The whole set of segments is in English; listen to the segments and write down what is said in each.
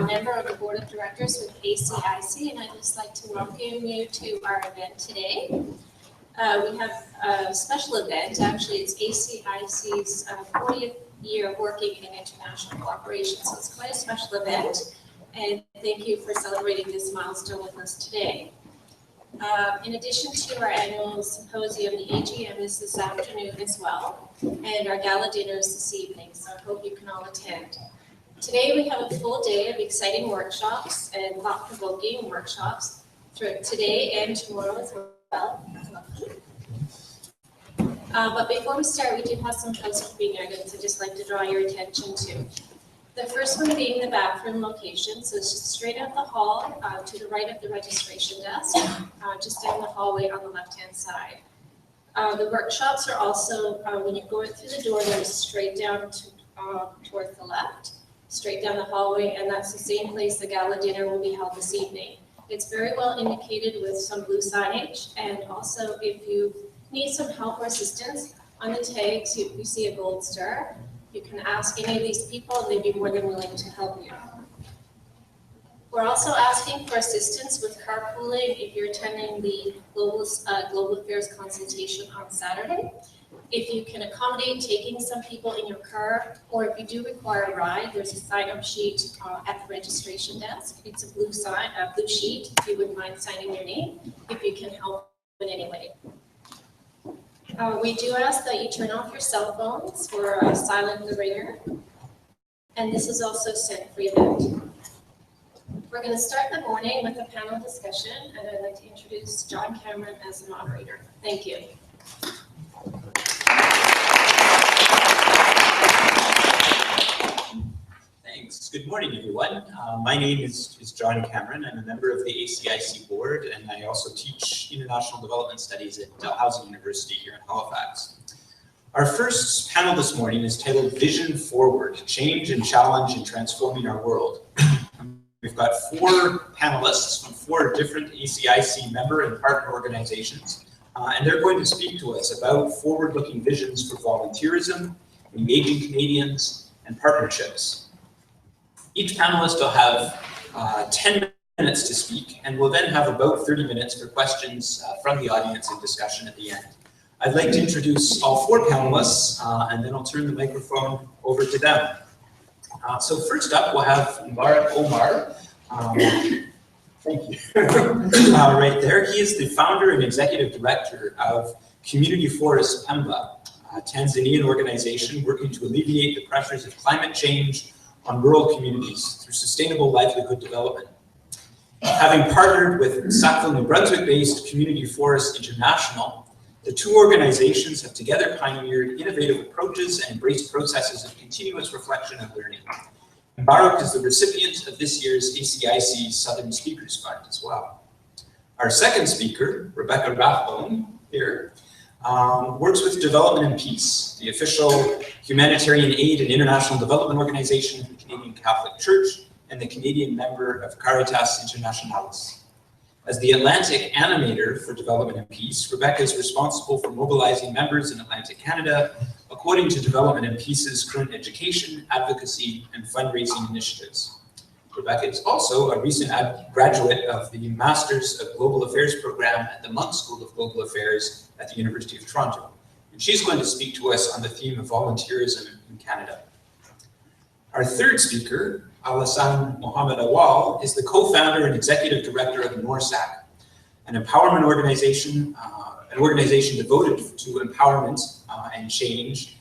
member of the Board of Directors with ACIC, and I'd just like to welcome you to our event today. We have a special event. Actually, it's ACIC's 40th year working in international cooperation, so it's quite a special event. And thank you for celebrating this milestone with us today. In addition to our annual symposium, the AGM is this afternoon as well, and our gala dinner is this evening, so I hope you can all attend. Today we have a full day of exciting workshops and thought-provoking workshops today and tomorrow as well. But before we start, we do have some housekeeping items I'd just like to draw your attention to. The first one being the bathroom location. So it's just straight out the hall to the right of the registration desk, just down the hallway on the left-hand side. The workshops are also, when you're going through the door, they're straight down towards the left, straight down the hallway, and that's the same place the gala dinner will be held this evening. It's very well indicated with some blue signage, and also if you need some help or assistance, on the tags you see a gold star. You can ask any of these people and they'd be more than willing to help you. We're also asking for assistance with carpooling if you're attending the Global Affairs consultation on Saturday. If you can accommodate taking some people in your car, or if you do require a ride, there's a sign-up sheet at the registration desk. It's a blue sheet, if you wouldn't mind signing your name, if you can help in any way. We do ask that you turn off your cell phones or silent the ringer. And this is also a scent-free event. We're going to start the morning with a panel discussion, and I'd like to introduce John Cameron as the moderator. Thank you. Thanks. Good morning, everyone. My name is John Cameron. I'm a member of the ACIC board, and I also teach international development studies at Dalhousie University here in Halifax. Our first panel this morning is titled Vision Forward, Change and Challenge in Transforming Our World. We've got 4 panelists from 4 different ACIC member and partner organizations, and they're going to speak to us about forward-looking visions for volunteerism, engaging Canadians, and partnerships. Each panelist will have 10 minutes to speak, and we'll then have about 30 minutes for questions from the audience and discussion at the end. I'd like to introduce all 4 panelists, and then I'll turn the microphone over to them. So first up, we'll have Mubarak Omar. Thank you. Right there, he is the founder and executive director of Community Forest Pemba, a Tanzanian organization working to alleviate the pressures of climate change on rural communities through sustainable livelihood development. Having partnered with Sackville, New Brunswick-based Community Forest International, the 2 organizations have together pioneered innovative approaches and embraced processes of continuous reflection and learning. Mubarak is the recipient of this year's ACIC Southern Speakers Fund as well. Our second speaker, Rebecca Rathbone, here, works with Development and Peace, the official humanitarian aid and international development organization of the Canadian Catholic Church and the Canadian member of Caritas Internationalis. As the Atlantic animator for Development and Peace, Rebecca is responsible for mobilizing members in Atlantic Canada according to Development and Peace's current education, advocacy, and fundraising initiatives. Rebecca is also a recent graduate of the Masters of Global Affairs program at the Monk School of Global Affairs at the University of Toronto. And she's going to speak to us on the theme of volunteerism in Canada. Our third speaker, Alassane Mohamed Awal, is the co-founder and executive director of NORSAC, an empowerment organization, devoted to empowerment and change,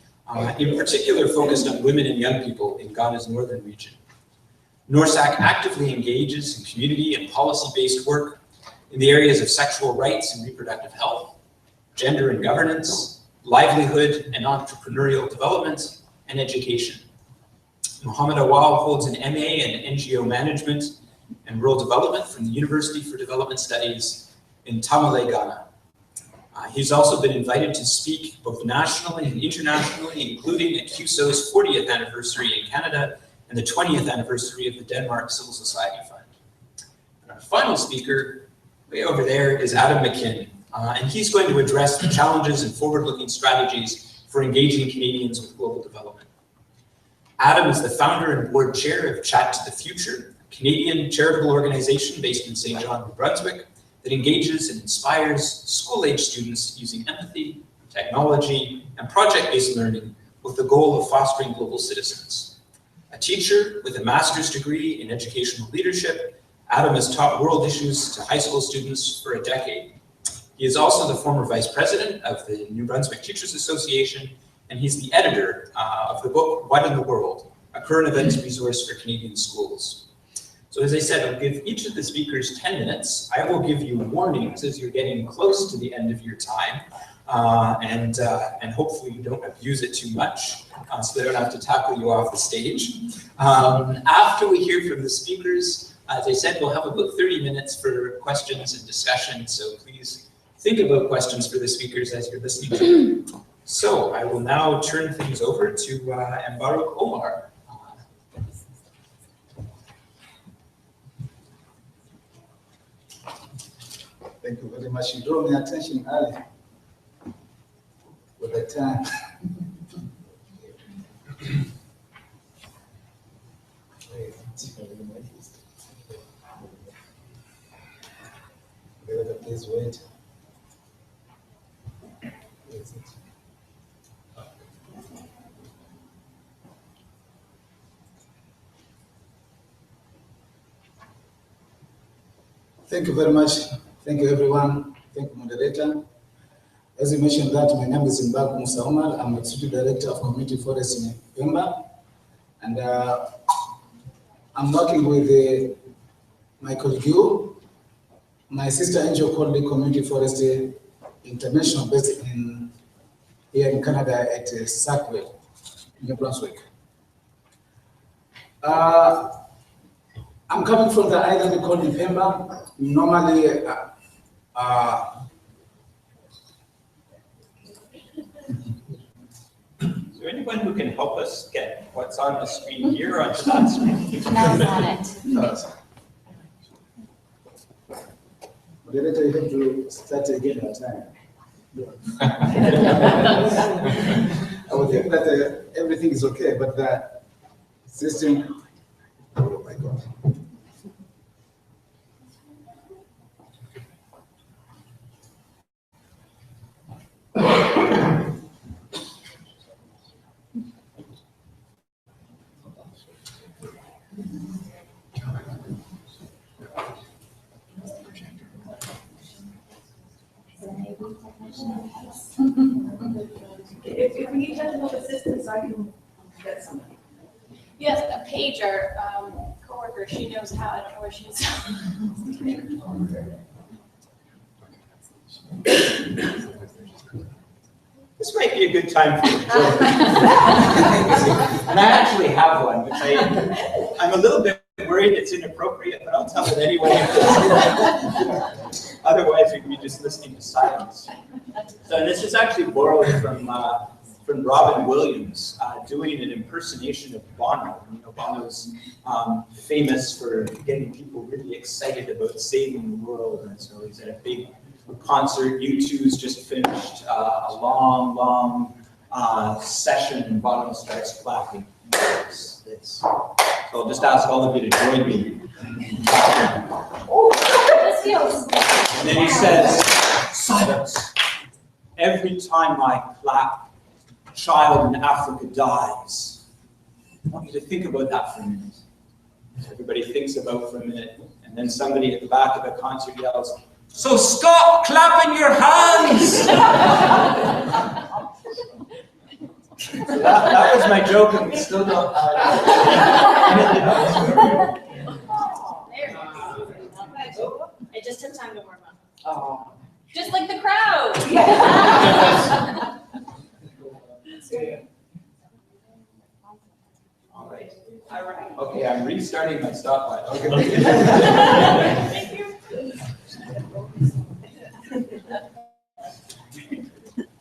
in particular focused on women and young people in Ghana's northern region. NORSAC actively engages in community and policy-based work in the areas of sexual rights and reproductive health, gender and governance, livelihood and entrepreneurial development, and education. Mohamed Awal holds an MA in NGO Management and Rural Development from the University for Development Studies in Tamale, Ghana. He's also been invited to speak both nationally and internationally, including at CUSO's 40th anniversary in Canada and the 20th anniversary of the Denmark Civil Society Fund. And our final speaker, way over there, is Adam McKinn, and he's going to address the challenges and forward-looking strategies for engaging Canadians with global development. Adam is the founder and board chair of Chat to the Future, a Canadian charitable organization based in St. John, New Brunswick, that engages and inspires school-age students using empathy, technology, and project-based learning with the goal of fostering global citizens. A teacher with a master's degree in educational leadership, Adam has taught world issues to high school students for a decade. He is also the former vice president of the New Brunswick Teachers Association, and he's the editor of the book, What in the World? A current events resource for Canadian schools. So as I said, I'll give each of the speakers 10 minutes. I will give you warnings as you're getting close to the end of your time, and hopefully you don't abuse it too much, so they don't have to tackle you off the stage. After we hear from the speakers, as I said, we'll have about 30 minutes for questions and discussion, so please think about questions for the speakers as you're listening to them. So I will now turn things over to Mbaruk Omar. Thank you very much. You draw my attention early with the time. Please wait. Thank you very much. Thank you, everyone. Thank you, moderator. As you mentioned that, my name is Mbaruk Musa Omar. I'm the Executive Director of Community Forest in Pemba. And I'm working with my colleague, my sister NGO called the Community Forest International, based here in Canada at Sackville, New Brunswick. I'm coming from the island called Pemba. Normally, Is there anyone who can help us get what's on the screen here onto that screen? That's on it. Moderator, you have to start again at time. I would think that everything is okay, but the system, oh my God. If we need technical assistance, I can get somebody. Yes, a pager, coworker, she knows how, I don't know where she is. This might be a good time for a joke. And I actually have one, which I'm a little bit worried it's inappropriate, but I'll tell it anyway. Otherwise, we can be just listening to silence. So this is actually borrowed from Robin Williams doing an impersonation of Bono. You know, Bono's famous for getting people really excited about saving the world, and so he's at a big concert. U2's just finished a long session, and Bono starts clapping. This. So I'll just ask all of you to join me. And then he says, silence. Every time I clap, a child in Africa dies. I want you to think about that for a minute. So everybody thinks about for a minute, and then somebody at the back of the concert yells, so stop clapping your hands! So that was my joke, and we still don't have anything else. I just took time to warm up. Oh. Just like the crowd. All right. Okay, I'm restarting my stopwatch. Okay. Thank you.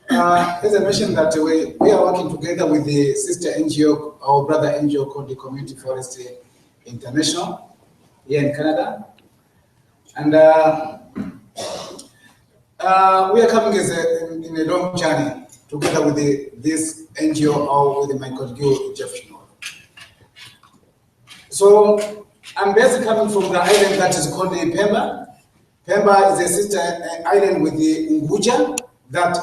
As I mentioned that we are working together with the sister NGO, our brother NGO called the Community Forest International here in Canada. And we are coming in a long journey together with this NGO or with my colleague Jeff. So I'm basically coming from the island that is called the Pemba. Pemba is a sister island with the Unguja that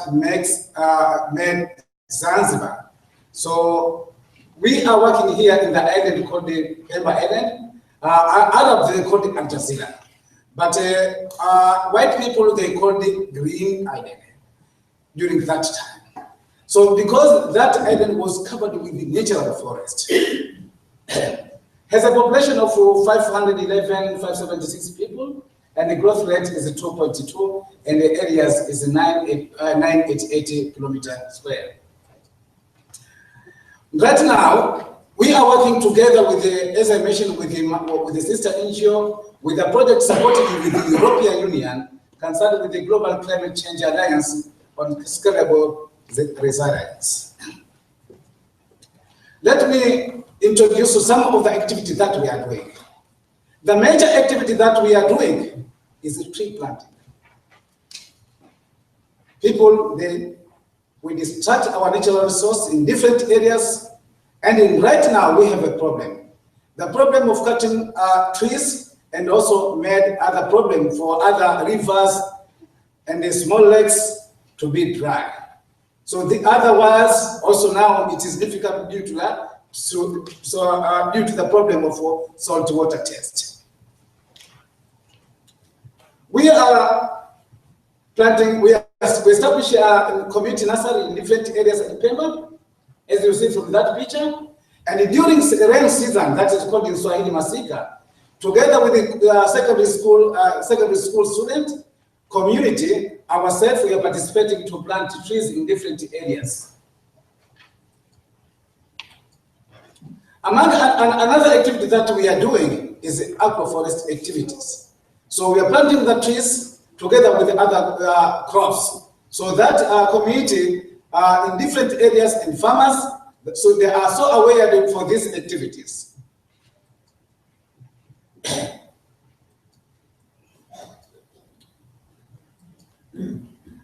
made Zanzibar. So we are working here in the island called the Pemba Island. Arabs, they call it Al Jazeera. But white people, they call it Green Island during that time. So because that island was covered with the natural forest, has a population of 511, 576 people, and the growth rate is 2.2, and the areas is 980 kilometers square. Right now, we are working together with the, as I mentioned, with the sister NGO, with a project supported with the European Union, concerned with the Global Climate Change Alliance on Scalable Resilience. Let me introduce some of the activities that we are doing. The major activity that we are doing is tree planting. People, we distract our natural resource in different areas, and right now we have a problem. The problem of cutting trees, and also made other problem for other rivers and the small lakes to be dry. So the other was also now it is difficult due to that, due to the problem of salt water test. We are planting, we establish a community nursery in different areas in Pemba, as you see from that picture. And during the rain season, that is called in Swahili Masika, together with the secondary school student community, ourselves, we are participating to plant trees in different areas. Another activity that we are doing is agroforest activities. So we are planting the trees together with the other crops, so that community in different areas and farmers, so they are so aware for these activities.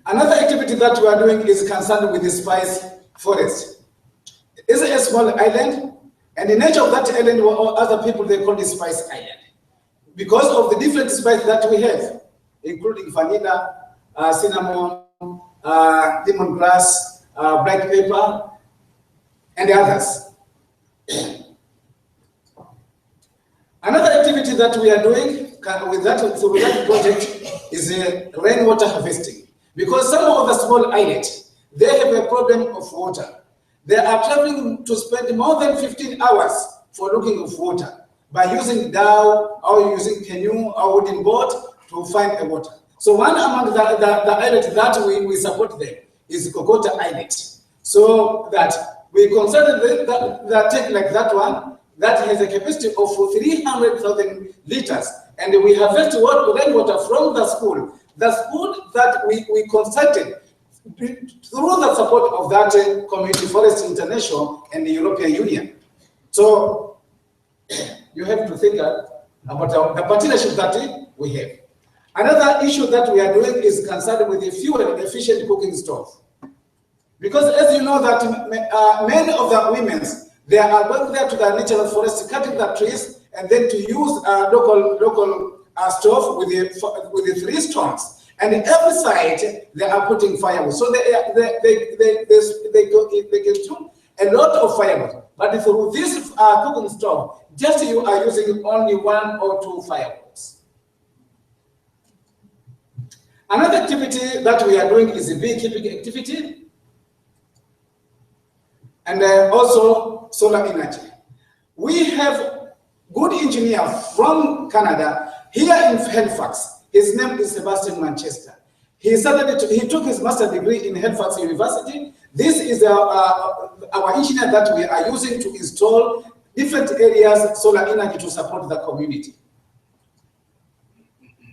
Another activity that we are doing is concerned with the spice forest. It's a small island, and the nature of that island, other people, they call it Spice Island. Because of the different spices that we have, including vanilla, cinnamon, lemongrass, black pepper, and others. Another activity that we are doing with that project is rainwater harvesting. Because some of the small islets, they have a problem of water. They are traveling to spend more than 15 hours for looking for water by using dhow or using canoe or wooden boat to find the water. So one among the islets that we support them is Kokota Islet. So that we consider the tank like that one that has a capacity of 300,000 liters, and we harvest rainwater from the school. The school that we constructed through the support of that Community Forest International and the European Union. So you have to think about the partnership that we have. Another issue that we are doing is concerned with the fuel efficient cooking stove. Because as you know that many of the women, they are going there to the natural forest, cutting the trees, and then to use local stove with the 3 stones. And every side they are putting firewood, so they consume a lot of firewood. But through this cooking stove, just you are using only 1 or 2 firewoods. Another activity that we are doing is a beekeeping activity, and also solar energy. We have good engineer from Canada here in Halifax. His name is Sebastian Manchester. He took his master's degree in Halifax University. This is our engineer that we are using to install different areas solar energy to support the community.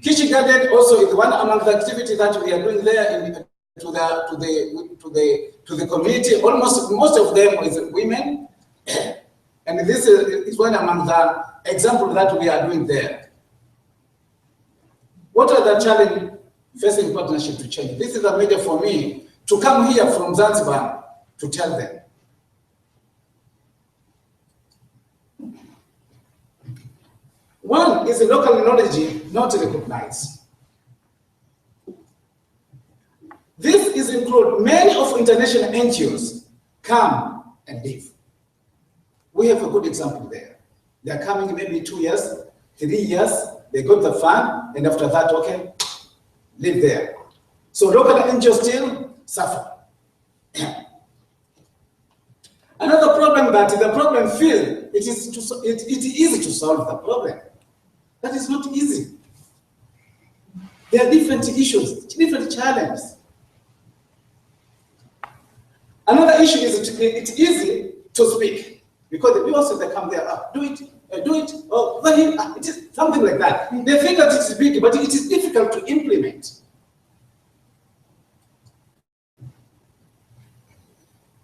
Kitchen garden also is one among the activities that we are doing there to the community. Almost most of them is women, and this is one among the examples that we are doing there. What are the challenges facing partnership to change? This is a major for me to come here from Zanzibar to tell them. One is the local knowledge not recognized. This is include many of international NGOs come and leave. We have a good example there. They are coming maybe 2 years, 3 years, they got the fund, and after that, okay, live there. So local NGOs still suffer. Another problem that the problem feel, it is easy to solve the problem. That is not easy. There are different issues, different challenges. Another issue is it's easy to speak because the people say they come there, do it, oh, it is something like that. They think that it is big, but it is difficult to implement.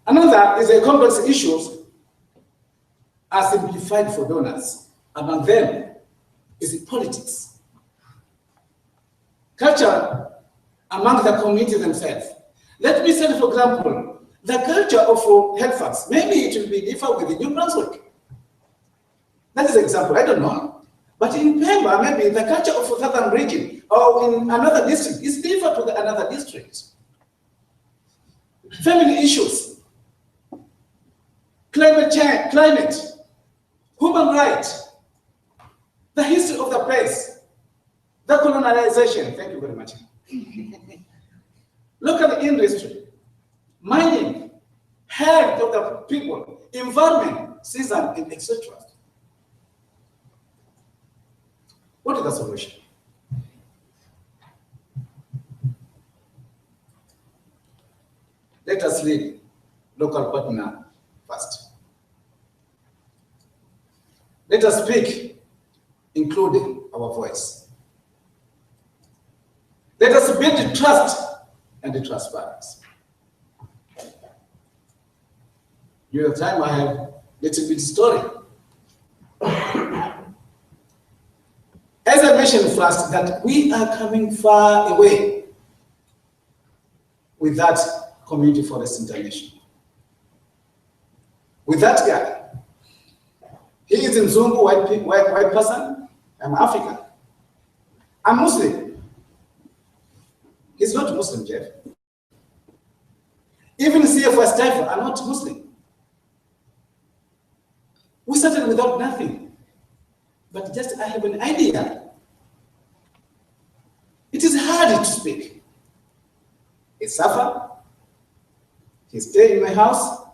Another is the complex issues are simplified for donors. Among them is politics. Culture among the community themselves. Let me say, for example, the culture of Halifax, maybe it will be different with the New Brunswick. That is an example, I don't know. But in Pemba, maybe the culture of the southern region or in another district is different to another district. Family issues, climate change, human rights, the history of the place, the colonization, thank you very much. Local industry, mining, health of the people, environment, season, and etc. What is the solution? Let us lead local partner first. Let us speak, including our voice. Let us build trust and transparency. During the time I have a little bit story. As I mentioned first, that we are coming far away with that Community Forest International. With that guy, he is in Zungu, white person. I'm African. I'm Muslim. He's not Muslim, Jeff. Even CFO staff are not Muslim. We started without nothing, but just I have an idea. It is hard to speak. He suffer. He stay in my house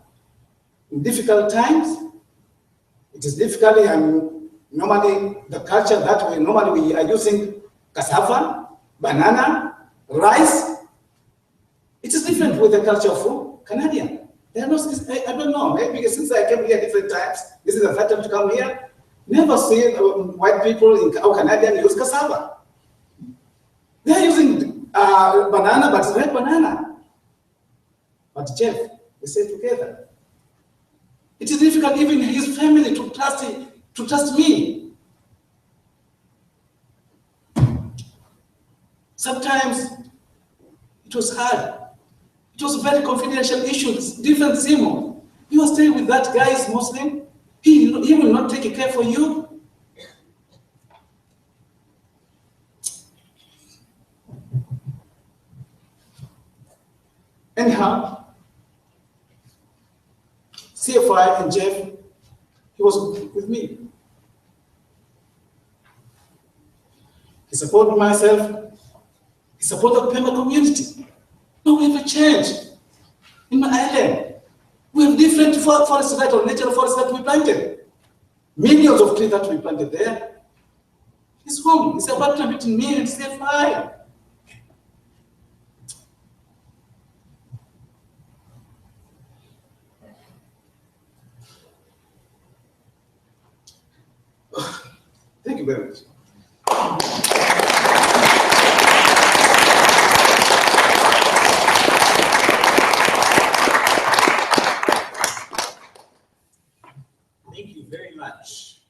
in difficult times. It is difficult. Normally the culture that we are using cassava, banana, rice. It is different with the culture of Canadian. They are not, I don't know, maybe since I came here different times, this is the first time to come here, never see white people in Canadian use cassava. They are using banana, but it's red banana. But Jeff, we say together. It is difficult even his family to trust me. Sometimes it was hard. It was very confidential issues, different Simon. You are staying with that guy is Muslim. He will not take care for you. Anyhow, CFI and Jeff, he was with me. He supported myself. He supported the Pemba community. Now we have a change in my island. We have different forests that or natural forests that we planted. Millions of trees that we planted there. It's home. It's a partner between me and CFI. Thank you very much. Thank you very much.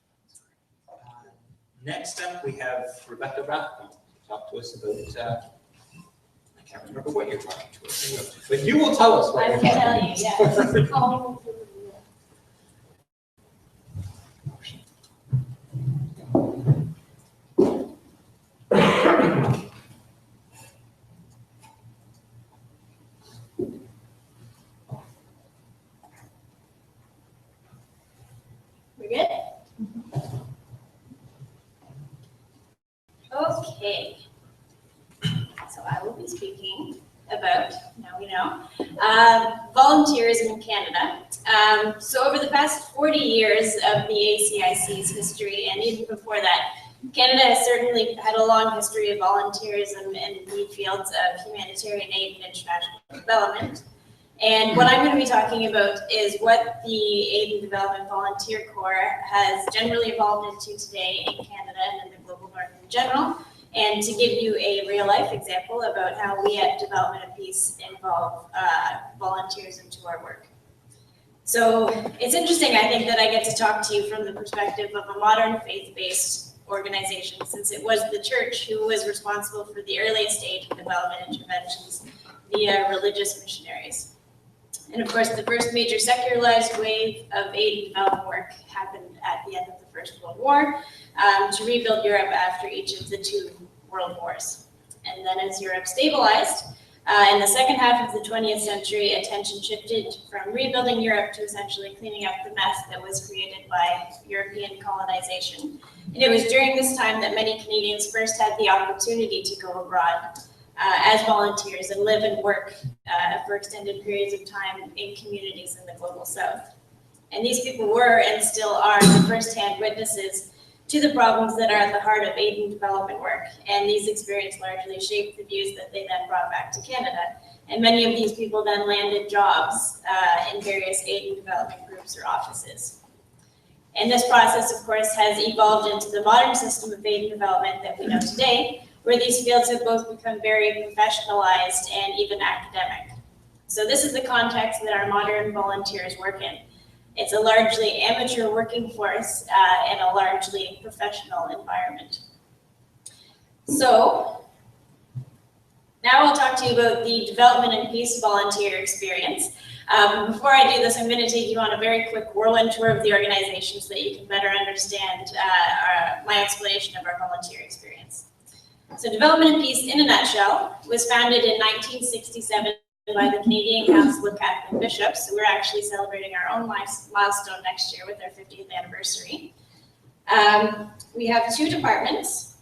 Next up, we have Rebecca Rathbone to talk to us about, I can't remember what you're talking to us about, but you will tell us what I you're can talking tell you, about. yes. Okay. So I will be speaking about, now we know, volunteerism in Canada. So over the past 40 years of the ACIC's history, and even before that, Canada has certainly had a long history of volunteerism in the fields of humanitarian aid and international development. And what I'm going to be talking about is what the Aid and Development Volunteer Corps has generally evolved into today in Canada and in the global north in general, and to give you a real-life example about how we at Development and Peace involve volunteers into our work. So it's interesting, I think, that I get to talk to you from the perspective of a modern faith-based organization, since it was the church who was responsible for the earliest aid and development interventions via religious missionaries. And of course, the first major secularized wave of aid and development work happened at the end of the First World War to rebuild Europe after each of the two world wars. And then as Europe stabilized, in the second half of the 20th century, attention shifted from rebuilding Europe to essentially cleaning up the mess that was created by European colonization. And it was during this time that many Canadians first had the opportunity to go abroad as volunteers and live and work for extended periods of time in communities in the global south. And these people were and still are the first-hand witnesses to the problems that are at the heart of aid and development work. And these experiences largely shaped the views that they then brought back to Canada. And many of these people then landed jobs in various aid and development groups or offices. And this process, of course, has evolved into the modern system of aid and development that we know today, where these fields have both become very professionalized and even academic. So this is the context that our modern volunteers work in. It's a largely amateur working force and a largely professional environment. So now I'll talk to you about the Development and Peace volunteer experience. Before I do this, I'm going to take you on a very quick whirlwind tour of the organization so that you can better understand my explanation of our volunteer experience. So Development and Peace, in a nutshell, was founded in 1967 by the Canadian Council of Catholic Bishops. So we're actually celebrating our own milestone next year with our 50th anniversary. We have two departments.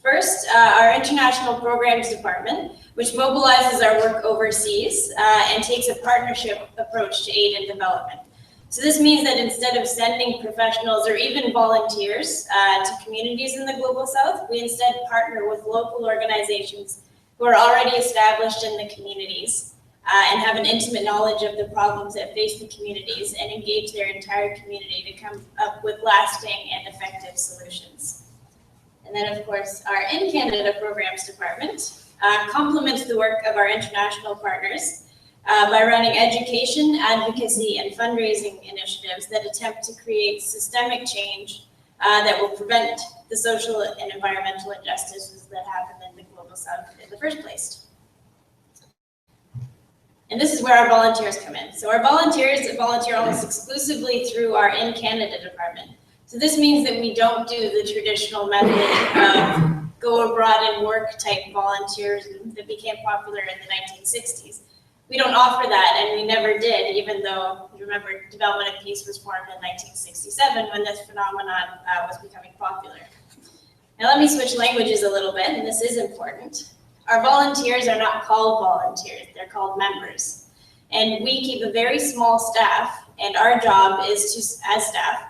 First, our International Programs Department, which mobilizes our work overseas and takes a partnership approach to aid and development. So this means that instead of sending professionals or even volunteers to communities in the global south, we instead partner with local organizations who are already established in the communities and have an intimate knowledge of the problems that face the communities and engage their entire community to come up with lasting and effective solutions. And then, of course, our In Canada Programs Department complements the work of our international partners by running education, advocacy, and fundraising initiatives that attempt to create systemic change that will prevent the social and environmental injustices that happen in the global south in the first place. And this is where our volunteers come in. So our volunteers volunteer almost exclusively through our In Canada department. So this means that we don't do the traditional method of go abroad and work type volunteers that became popular in the 1960s. We don't offer that, and we never did, even though, you remember, Development and Peace was formed in 1967 when this phenomenon was becoming popular. Now let me switch languages a little bit, and this is important. Our volunteers are not called volunteers, they're called members. And we keep a very small staff, and our job is to, as staff,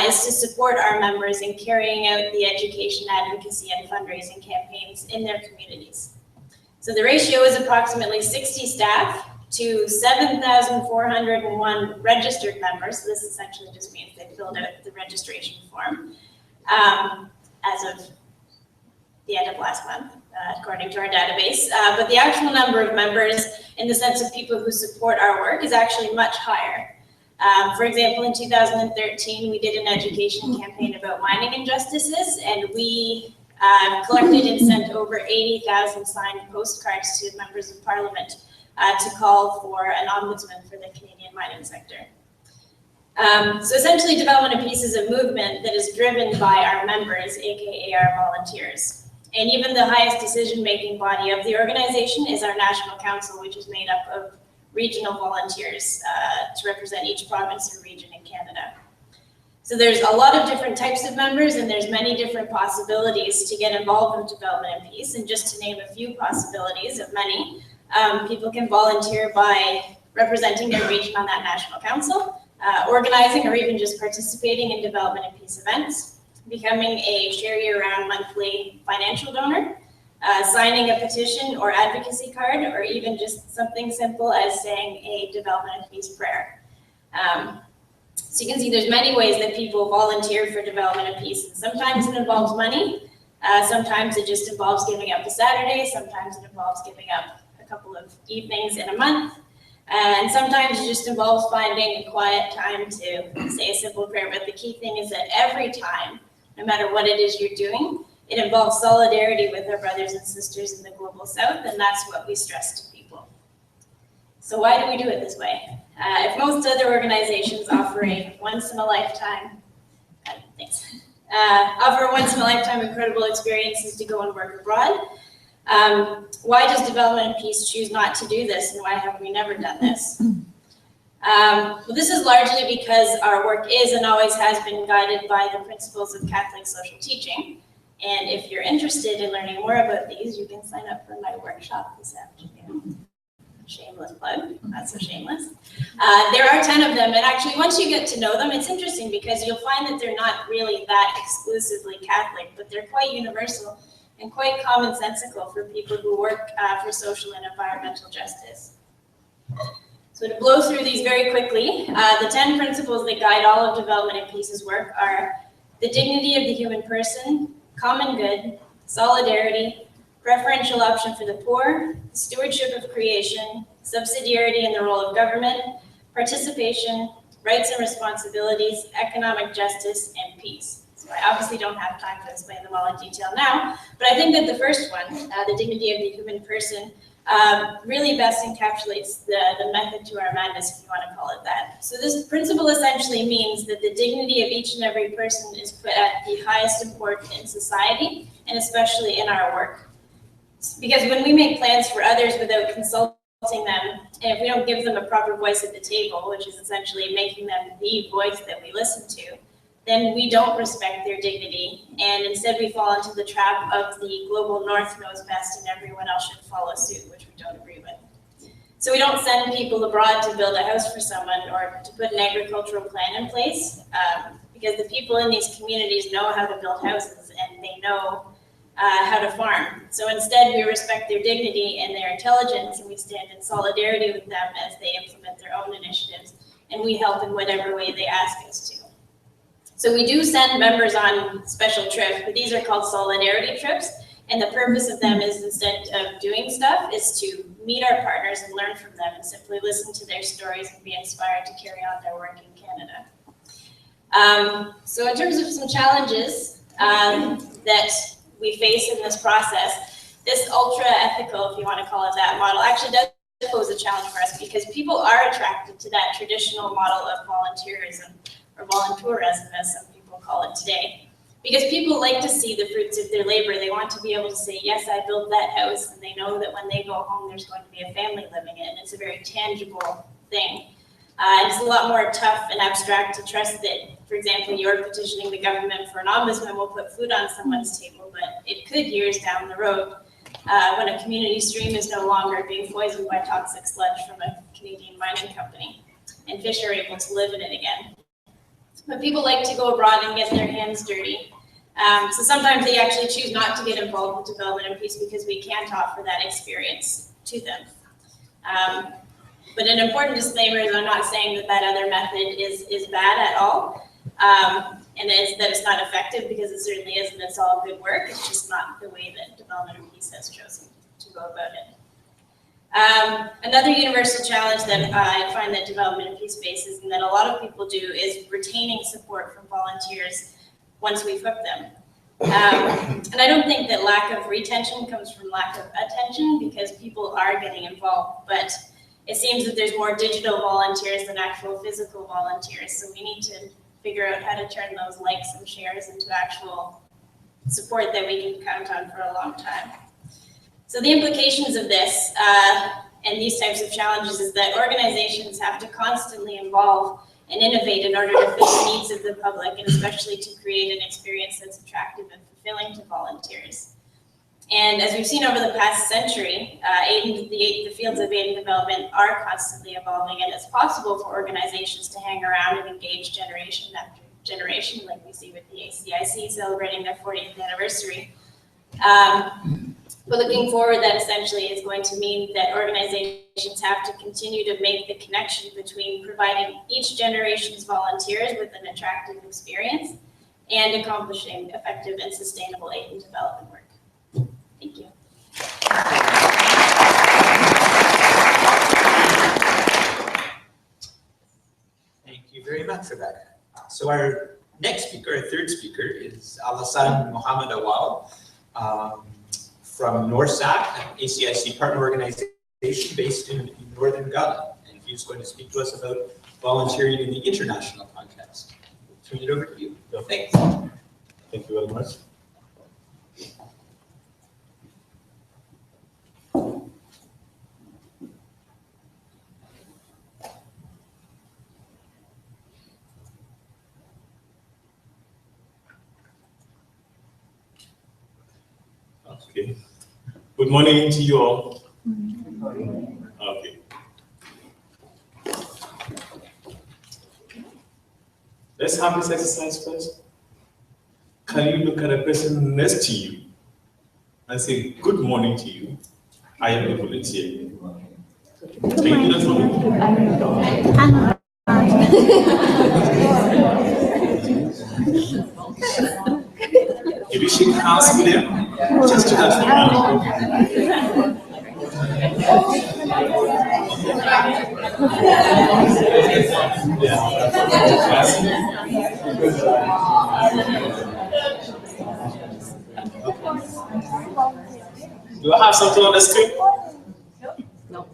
is to support our members in carrying out the education, advocacy, and fundraising campaigns in their communities. So the ratio is approximately 60 staff to 7,401 registered members. So this essentially just means they filled out the registration form as of the end of last month, according to our database. But the actual number of members in the sense of people who support our work is actually much higher. For example, in 2013, we did an education campaign about mining injustices, and we collected and sent over 80,000 signed postcards to members of Parliament to call for an ombudsman for the Canadian mining sector. So essentially, Development and Peace is a movement that is driven by our members, aka our volunteers. And even the highest decision-making body of the organization is our National Council, which is made up of regional volunteers to represent each province or region in Canada. So there's a lot of different types of members, and there's many different possibilities to get involved with development and peace. And just to name a few possibilities of many, people can volunteer by representing their region on that national council, organizing or even just participating in development and peace events, becoming a share year-round monthly financial donor, signing a petition or advocacy card, or even just something simple as saying a development and peace prayer. So you can see there's many ways that people volunteer for development and peace. And sometimes it involves money, sometimes it just involves giving up a Saturday, sometimes it involves giving up a couple of evenings in a month, and sometimes it just involves finding a quiet time to say a simple prayer. But the key thing is that every time, no matter what it is you're doing, it involves solidarity with our brothers and sisters in the global south, and that's what we stress to people. So why do we do it this way? If most other organizations offer a once-in-a-lifetime, incredible experiences to go and work abroad, why does development and peace choose not to do this, and why have we never done this? Well, this is largely because our work is and always has been guided by the principles of Catholic social teaching. And if you're interested in learning more about these, you can sign up for my workshop this afternoon. Shameless plug, not so shameless. There are 10 of them, and actually once you get to know them, it's interesting because you'll find that they're not really that exclusively Catholic, but they're quite universal and quite commonsensical for people who work for social and environmental justice. So to blow through these very quickly, the 10 principles that guide all of development and peace's work are the dignity of the human person, common good, solidarity, preferential option for the poor, stewardship of creation, subsidiarity in the role of government, participation, rights and responsibilities, economic justice, and peace. So I obviously don't have time to explain them all in detail now, but I think that the first one, the dignity of the human person, really best encapsulates the method to our madness, if you want to call it that. So this principle essentially means that the dignity of each and every person is put at the highest importance in society, and especially in our work. Because when we make plans for others without consulting them, and if we don't give them a proper voice at the table, which is essentially making them the voice that we listen to, then we don't respect their dignity, and instead we fall into the trap of the global north knows best and everyone else should follow suit, which we don't agree with. So we don't send people abroad to build a house for someone or to put an agricultural plan in place, because the people in these communities know how to build houses and they know how to farm. So instead we respect their dignity and their intelligence, and we stand in solidarity with them as they implement their own initiatives, and we help in whatever way they ask us to. So we do send members on special trips, but these are called solidarity trips. And the purpose of them is, instead of doing stuff, is to meet our partners and learn from them and simply listen to their stories and be inspired to carry on their work in Canada. So in terms of some challenges that we face in this process, this ultra-ethical, if you want to call it that, model actually does pose a challenge for us, because people are attracted to that traditional model of volunteerism, or voluntourism, as some people call it today. Because people like to see the fruits of their labor. They want to be able to say, yes, I built that house, and they know that when they go home, there's going to be a family living in it. It's a very tangible thing. It's a lot more tough and abstract to trust that, for example, you're petitioning the government for an ombudsman will put food on someone's table, but it could years down the road, when a community stream is no longer being poisoned by toxic sludge from a Canadian mining company, and fish are able to live in it again. But people like to go abroad and get their hands dirty. So sometimes they actually choose not to get involved with development and peace because we can't offer that experience to them. But an important disclaimer is I'm not saying that that other method is bad at all, and that it's not effective, because it certainly is, and it's all good work. It's just not the way that development and peace has chosen to go about it. Another universal challenge that I find that development and peace faces, and that a lot of people do, is retaining support from volunteers once we've hooked them. And I don't think that lack of retention comes from lack of attention, because people are getting involved, but it seems that there's more digital volunteers than actual physical volunteers. So we need to figure out how to turn those likes and shares into actual support that we can count on for a long time. So the implications of this and these types of challenges is that organizations have to constantly evolve and innovate in order to fit the needs of the public, and especially to create an experience that's attractive and fulfilling to volunteers. And as we've seen over the past century, the fields of aid and development are constantly evolving, and it's possible for organizations to hang around and engage generation after generation, like we see with the ACIC celebrating their 40th anniversary. But looking forward, that essentially is going to mean that organizations have to continue to make the connection between providing each generation's volunteers with an attractive experience and accomplishing effective and sustainable aid and development work. Thank you. Thank you very much, Rebecca. So our next speaker, our third speaker, is Alassane Mohamed Awal from NORSAC, an ACIC partner organization based in northern Ghana. And he's going to speak to us about volunteering in the international context. Turn it over to you. Thanks. Thank you very much. Okay. Good morning to you all. Okay. Let's have this exercise first. Can you look at the person next to you and say, good morning to you? I am a volunteer. Can you do that for me? If you shake hands with them, just do that for me. Do I have something on the screen? No.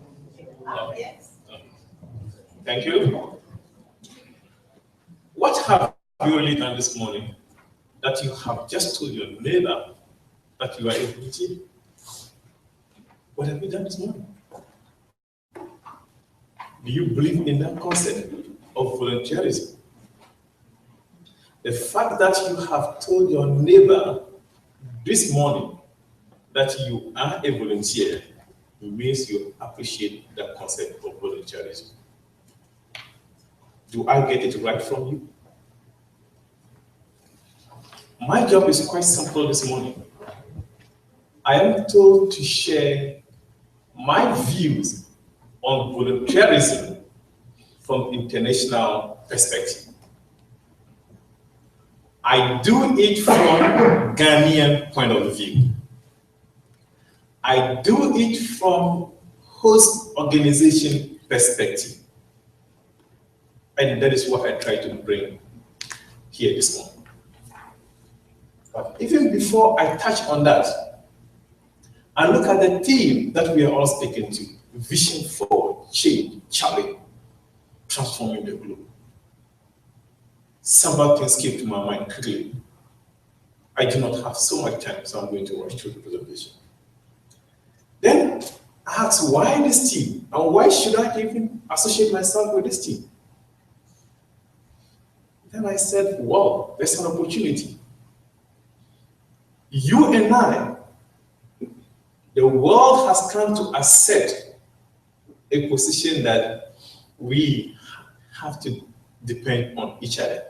Thank you. What have you really done this morning that you have just told your neighbor that you are a volunteer? What have you done this morning? Do you believe in that concept of volunteerism? The fact that you have told your neighbor this morning that you are a volunteer means you appreciate the concept of volunteerism. Do I get it right from you? My job is quite simple this morning. I am told to share my views on volunteerism from international perspective. I do it from Ghanaian point of view. I do it from host organization perspective. And that is what I try to bring here this morning. But even before I touch on that, I look at the theme that we are all speaking to, vision for change, challenge, transforming the globe. Several things came to my mind quickly. I do not have so much time, so I'm going to rush through the presentation. Then I asked, why this team? And why should I even associate myself with this team? Then I said, well, there's an opportunity. You and I, the world has come to accept a position that we have to depend on each other.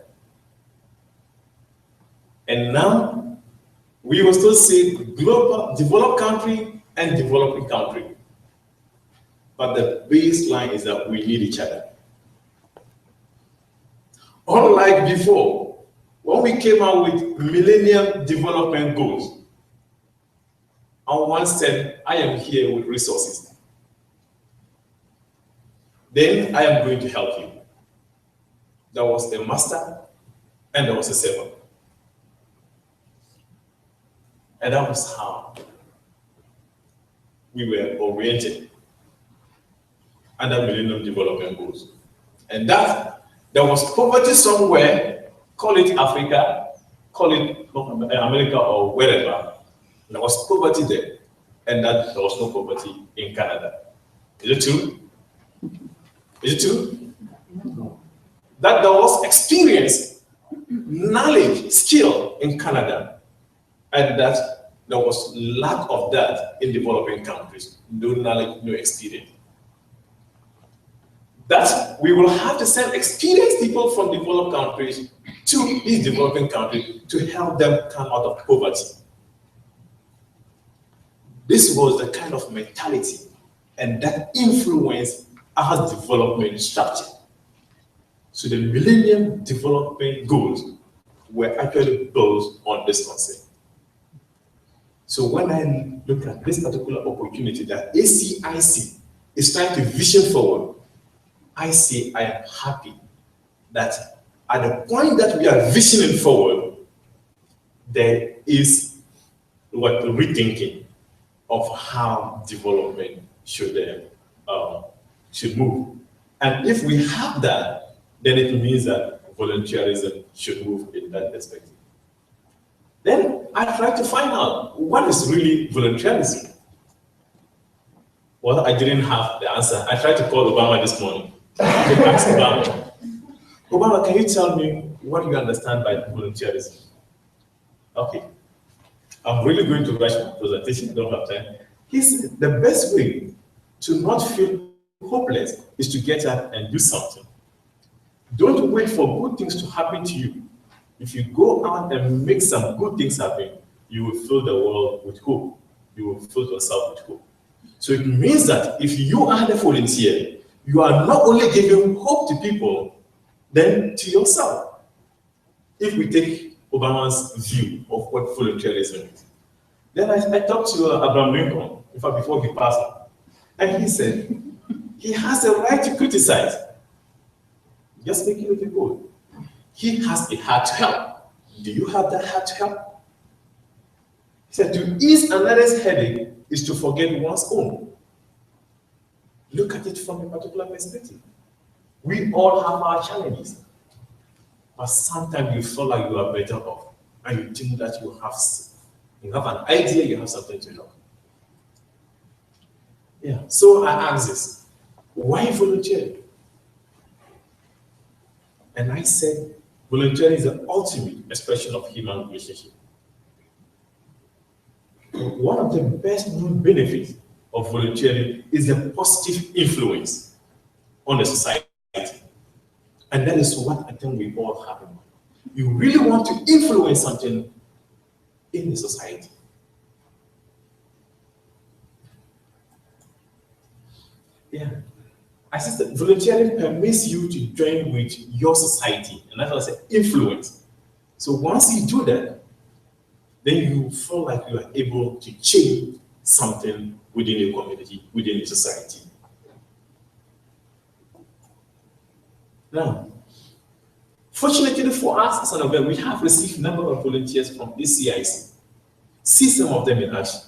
And now, we will still say global, developed country and developing country. But the baseline is that we need each other. Unlike before, when we came out with Millennium Development Goals, and one said, I am here with resources. Then I am going to help you. There was a master and there was a servant. And that was how we were oriented under Millennium Development Goals. And that there was poverty somewhere, call it Africa, call it America or wherever. There was poverty there, and that there was no poverty in Canada. Is it true? Is it true? that there was experience, knowledge, skill in Canada, and that there was lack of that in developing countries. No knowledge, no experience. That we will have to send experienced people from developed countries to these developing countries to help them come out of poverty. This was the kind of mentality and that influenced our development structure. So the Millennium Development Goals were actually built on this concept. So when I look at this particular opportunity that ACIC is trying to vision forward, I say I am happy that at the point that we are visioning forward, there is what rethinking of how development should move. And if we have that, then it means that volunteerism should move in that perspective. Then I try to find out what is really volunteerism. Well, I didn't have the answer. I tried to call Obama this morning to ask Obama, Obama, can you tell me what you understand by volunteerism? Okay. I'm really going to rush my presentation, I don't have time. He said the best way to not feel hopeless is to get up and do something. Don't wait for good things to happen to you. If you go out and make some good things happen, you will fill the world with hope. You will fill yourself with hope. So it means that if you are the volunteer, you are not only giving hope to people, then to yourself. If we take Obama's view of what volunteerism is, then I talked to Abraham Lincoln, in fact, before he passed, and he said, he has the right to criticize. Just making it a goal. He has a heart to help. Do you have that heart to help? He said, to ease another's headache is to forget one's own. Look at it from a particular perspective. We all have our challenges, but sometimes you feel like you are better off, and you think that you have an idea, you have something to help. Yeah. So I asked this: why volunteer? And I said, volunteering is the ultimate expression of human relationship. One of the best known benefits of volunteering is the positive influence on the society. And that is what I think we all have in mind. You really want to influence something in the society. Yeah. I said volunteering permits you to join with your society, and that's what I said, influence. So once you do that, then you feel like you are able to change something within your community, within your society. Now, fortunately for us as an event, we have received a number of volunteers from ACIC. See some of them in action.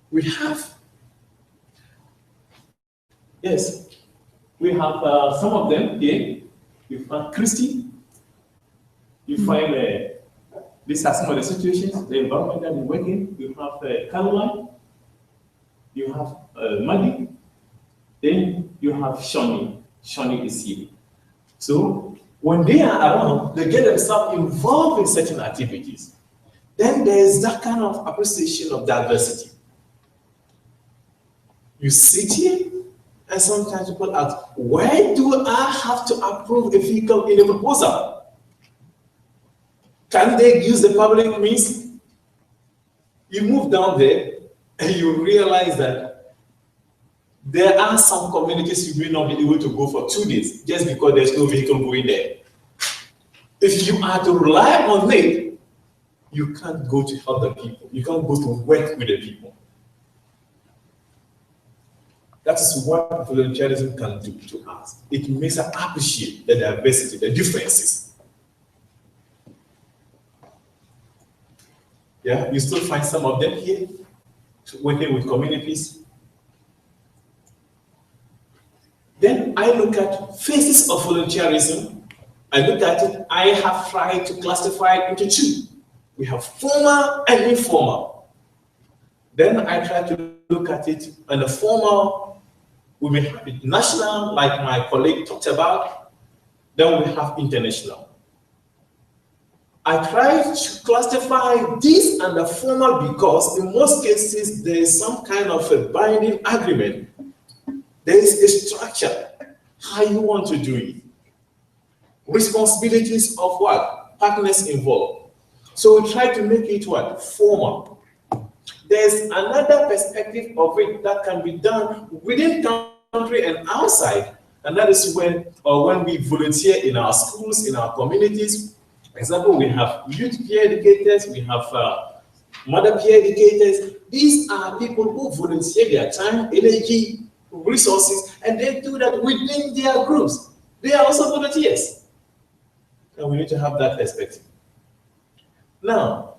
We have, yes, we have some of them here. You find Christy, you find, these are some of the situations, the environment that we work in. You have Caroline, you have Maggie, then you have Shawnee. Shawnee is here. So when they are around, they get themselves involved in certain activities. Then there's that kind of appreciation of diversity. You sit here, and sometimes people ask, why do I have to approve a vehicle in a proposal? Can they use the public means? You move down there, and you realize that there are some communities you may not be able to go for 2 days just because there's no vehicle going there. If you are to rely on it, you can't go to help the people. You can't go to work with the people. That is what volunteerism can do to us. It makes us appreciate the diversity, the differences. Yeah, you still find some of them here working with communities. Then I look at phases of volunteerism. I look at it, I have tried to classify it into two. We have formal and informal. Then I try to look at it in the formal, we may have it national, like my colleague talked about. Then we have international. I try to classify this under formal because in most cases there is some kind of a binding agreement. There is a structure, how you want to do it. Responsibilities of what? Partners involved. So we try to make it what? Formal. There's another perspective of it that can be done within country and outside, and that is when we volunteer in our schools, in our communities. For example, we have youth peer educators, we have mother peer educators. These are people who volunteer their time, energy, resources, and they do that within their groups. They are also volunteers. And we need to have that perspective. Now,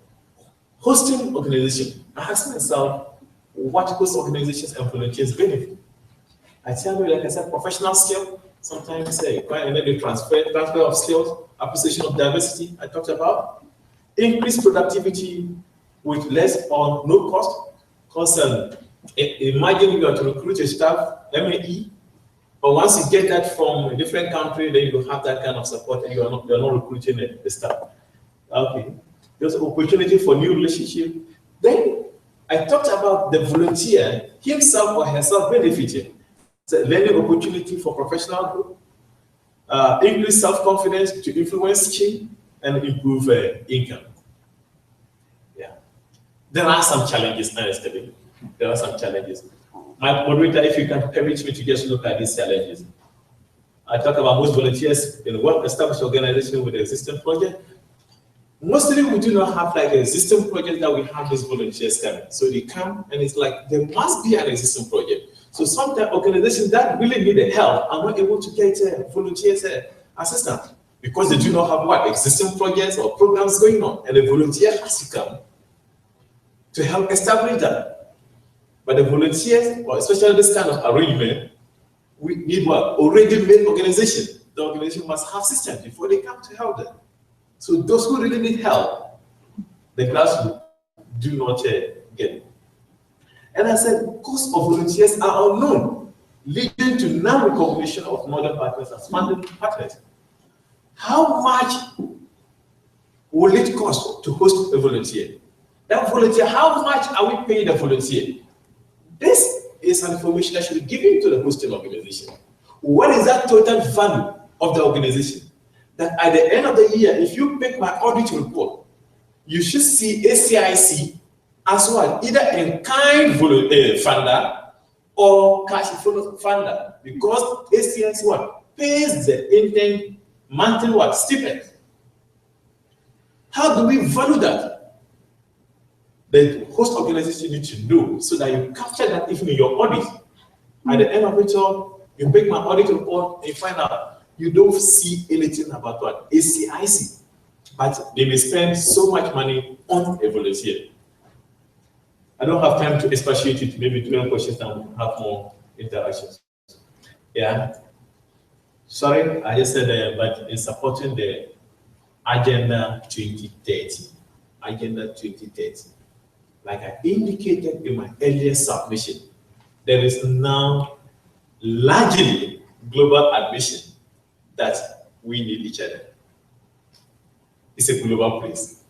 hosting organization. I ask myself, what host organizations and volunteers benefit? I tell you, like I said, professional skill, sometimes quite a transfer of skills, appreciation of diversity, I talked about. Increased productivity with less or no cost. Because imagine you are to recruit a staff, MAE, but once you get that from a different country, then you have that kind of support and you're not recruiting the staff. Okay. There's an opportunity for new relationship. Then I talked about the volunteer himself or herself benefiting. It's a learning opportunity for professional growth, increase self-confidence to influence change and improve income. Yeah. There are some challenges, honestly. There are some challenges. My moderator, if you can permit me to just look at these challenges. I talk about most volunteers in well-established organizations with existing project. Mostly we do not have like an existing project that we have these volunteers coming. So they come and it's like there must be an existing project. So sometimes organizations that really need the help are not able to get volunteers assistance because they do not have what existing projects or programs going on, and the volunteer has to come to help establish that. But the volunteers, or especially this kind of arrangement, we need what? Already made organization. The organization must have systems before they come to help them. So those who really need help, the grassroots do not get it. And I said, costs of volunteers are unknown, leading to non-recognition of modern partners as funded partners. How much will it cost to host a volunteer? That volunteer, how much are we paying the volunteer? This is an information that should be given to the hosting organization. What is that total value of the organization? That at the end of the year, if you pick my audit report, you should see ACIC as well, either in kind funder or cash funder, because ACIC what pays the intern monthly what stipend. How do we value that? The host organization need to know so that you capture that even in your audit. At the end of it all, you pick my audit report and you find out you don't see anything about what ACIC, but they may spend so much money on a volunteer. I don't have time to expatiate it, maybe 12 questions and we'll have more interactions. Yeah. Sorry, I just said but in supporting the Agenda 2030. Agenda 2030. Like I indicated in my earlier submission, there is now largely global admission that we need each other. It's a global place.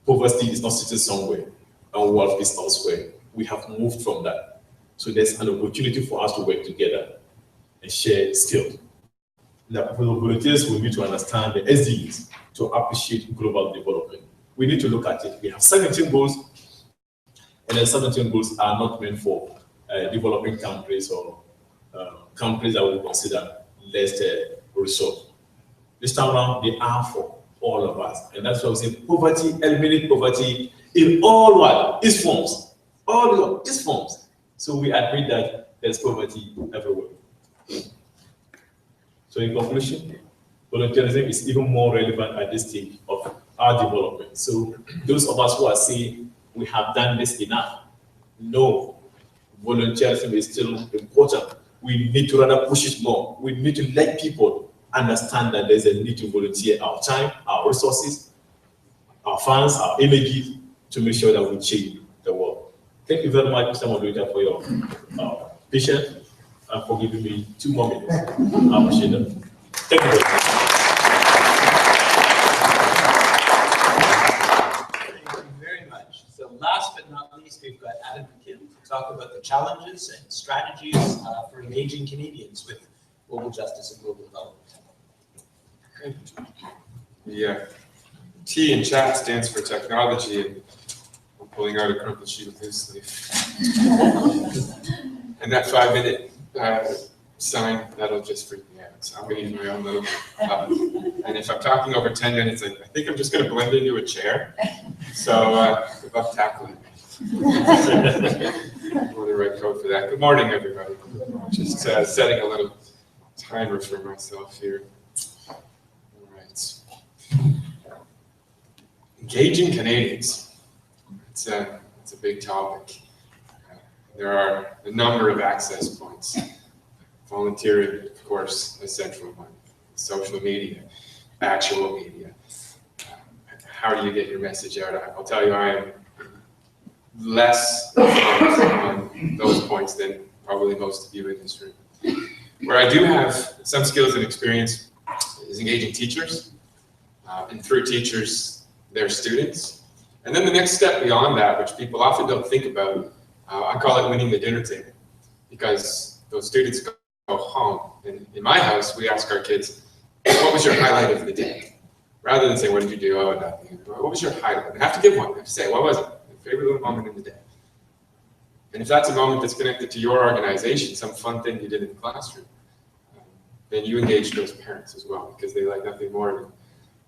Poverty is not sitting somewhere, and wealth is elsewhere. We have moved from that. So there's an opportunity for us to work together and share skills. The volunteers will need to understand the SDGs to appreciate global development. We need to look at it. We have 17 goals, and the 17 goals are not meant for developing countries or countries that we consider less resource. This time around, they are for all of us. And that's why we say poverty, eliminate poverty in all what? Its forms. All its forms. So we admit that there's poverty everywhere. So in conclusion, volunteerism is even more relevant at this stage of our development. So those of us who are saying we have done this enough, no, volunteerism is still important. We need to rather push it more. We need to let people understand that there's a need to volunteer our time, our resources, our funds, our energy to make sure that we change the world. Thank you very much, Mr. Moderator, for your patience and for giving me 2 more minutes. I appreciate it. Thank you very much. last but not least, we've got Adam McKim to talk about the challenges and strategies for engaging Canadians with global justice and global development. The T in chat stands for technology, and I'm pulling out a crumpled sheet of loose leaf. And that 5-minute sign, that'll just freak me out. So I'm going to use my own little. And if I'm talking over 10 minutes, I think I'm just going to blend into a chair. So good luck tackling me. We'll the right code for that. Good morning, everybody. Just setting a little timer for myself here. All right. Engaging Canadians. It's a big topic. There are a number of access points. Volunteering, of course, a central one. Social media, actual media. How do you get your message out? I'll tell you, I am less focused on those points than probably most of you in this room. Where I do have some skills and experience is engaging teachers, and through teachers, their students. And then the next step beyond that, which people often don't think about, I call it winning the dinner table, because those students go home. And in my house, we ask our kids, what was your highlight of the day? Rather than say, what did you do? Oh, nothing. What was your highlight? They have to give one. They have to say, what was it? Your favorite little moment in the day. And if that's a moment that's connected to your organization, some fun thing you did in the classroom, then you engage those parents as well, because they like nothing more than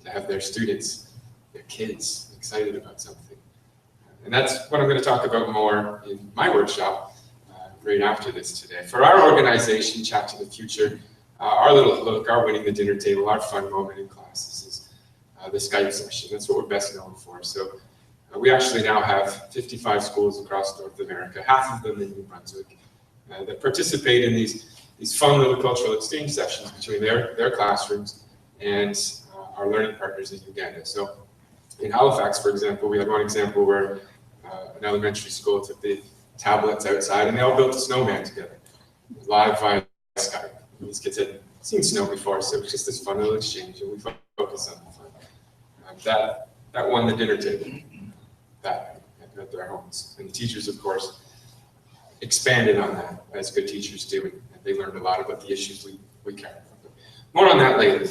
to have their students, their kids, excited about something. And that's what I'm going to talk about more in my workshop right after this today. For our organization, Chat to the Future, our little hook, our winning the dinner table, our fun moment in classes is the Skype session. That's what we're best known for. So we actually now have 55 schools across North America, half of them in New Brunswick, that participate in these fun little cultural exchange sessions between their classrooms and our learning partners in Uganda. So in Halifax, for example, we had one example where an elementary school took the tablets outside and they all built a snowman together, live via Skype. These kids had seen snow before, so it was just this fun little exchange, and we focus on the fun. That won the dinner table, that at their homes. And the teachers, of course, expanded on that, as good teachers do, and they learned a lot about the issues we care about. More on that later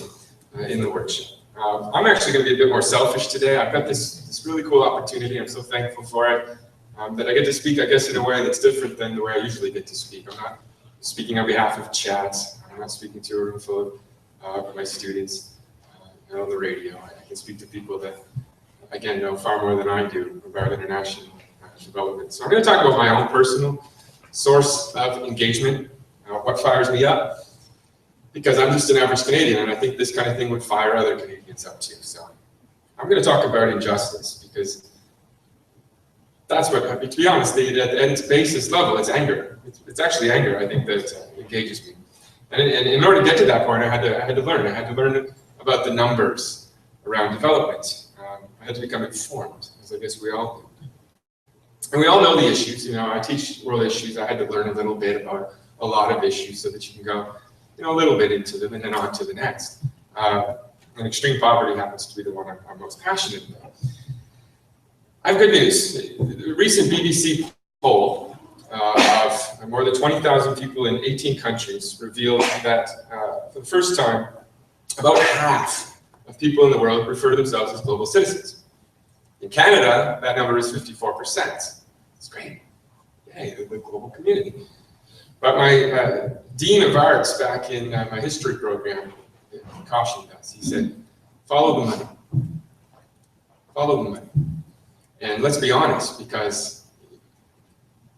in the workshop. I'm actually going to be a bit more selfish today. I've got this really cool opportunity. I'm so thankful for it, that I get to speak, I guess, in a way that's different than the way I usually get to speak. I'm not speaking on behalf of Chat. I'm not speaking to a room full of my students on the radio. I can speak to people that, again, know far more than I do about international development. So I'm going to talk about my own personal source of engagement, what fires me up, because I'm just an average Canadian, and I think this kind of thing would fire other Canadians up too. So I'm going to talk about injustice, because that's what, to be honest, at its basis level, it's anger. It's actually anger, I think, that engages me. And in order to get to that point, I had to learn. I had to learn about the numbers around development. I had to become informed, as I guess we all do. And we all know the issues. You know, I teach world issues. I had to learn a little bit about a lot of issues so that you can go, a little bit into them and then on to the next. And extreme poverty happens to be the one I'm most passionate about. I have good news. A recent BBC poll of more than 20,000 people in 18 countries revealed that for the first time, about half of people in the world refer to themselves as global citizens. In Canada, that number is 54%. It's great. Yay, the global community. But my Dean of Arts back in my history program cautioned us. He said, follow the money. Follow the money. And let's be honest, because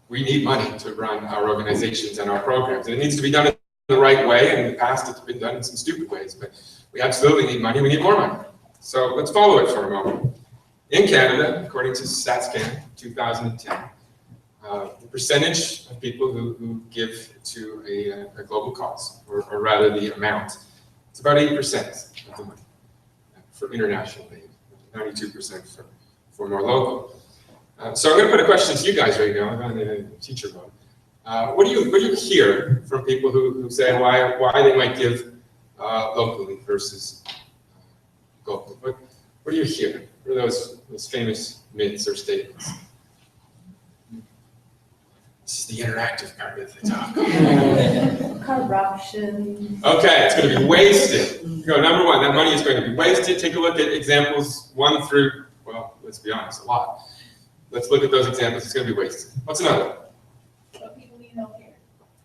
we need money to run our organizations and our programs. And it needs to be done in the right way. And in the past, it's been done in some stupid ways. But we absolutely need money. We need more money. So let's follow it for a moment. In Canada, according to StatsCan 2010, the percentage of people who give to a global cause, or rather the amount, it's about 8% of the money for international aid, 92% for more local. So I'm going to put a question to you guys right now. I'm on the teacher mode. What do you hear from people who say why they might give locally versus globally? What do you hear? What are those famous myths or statements? This is the interactive part of the talk. Corruption. Okay, it's going to be wasted. Go, number one, that money is going to be wasted. Take a look at examples 1 through, well, let's be honest, a lot. Let's look at those examples. It's going to be wasted. What's another one? But people need help here.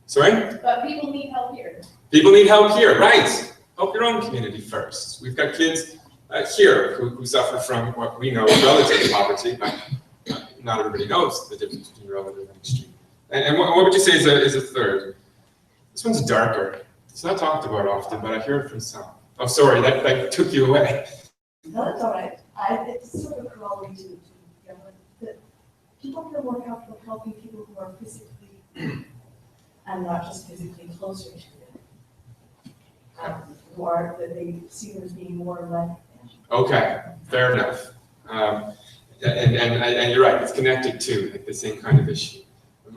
Sorry? But people need help here. People need help here, right? Help your own community first. We've got kids here who suffer from what we know is relative poverty, but not everybody knows the difference between relative and extreme. And what would you say is a third? This one's darker. It's not talked about often, but I hear it from some. Oh, sorry, that took you away. No, that's all right. It's sort of a corollary to that people feel more comfortable helping people who are physically and not just physically closer to them. Who are, that they see them as being more like. Okay, fair enough. And you're right, it's connected to like, the same kind of issue.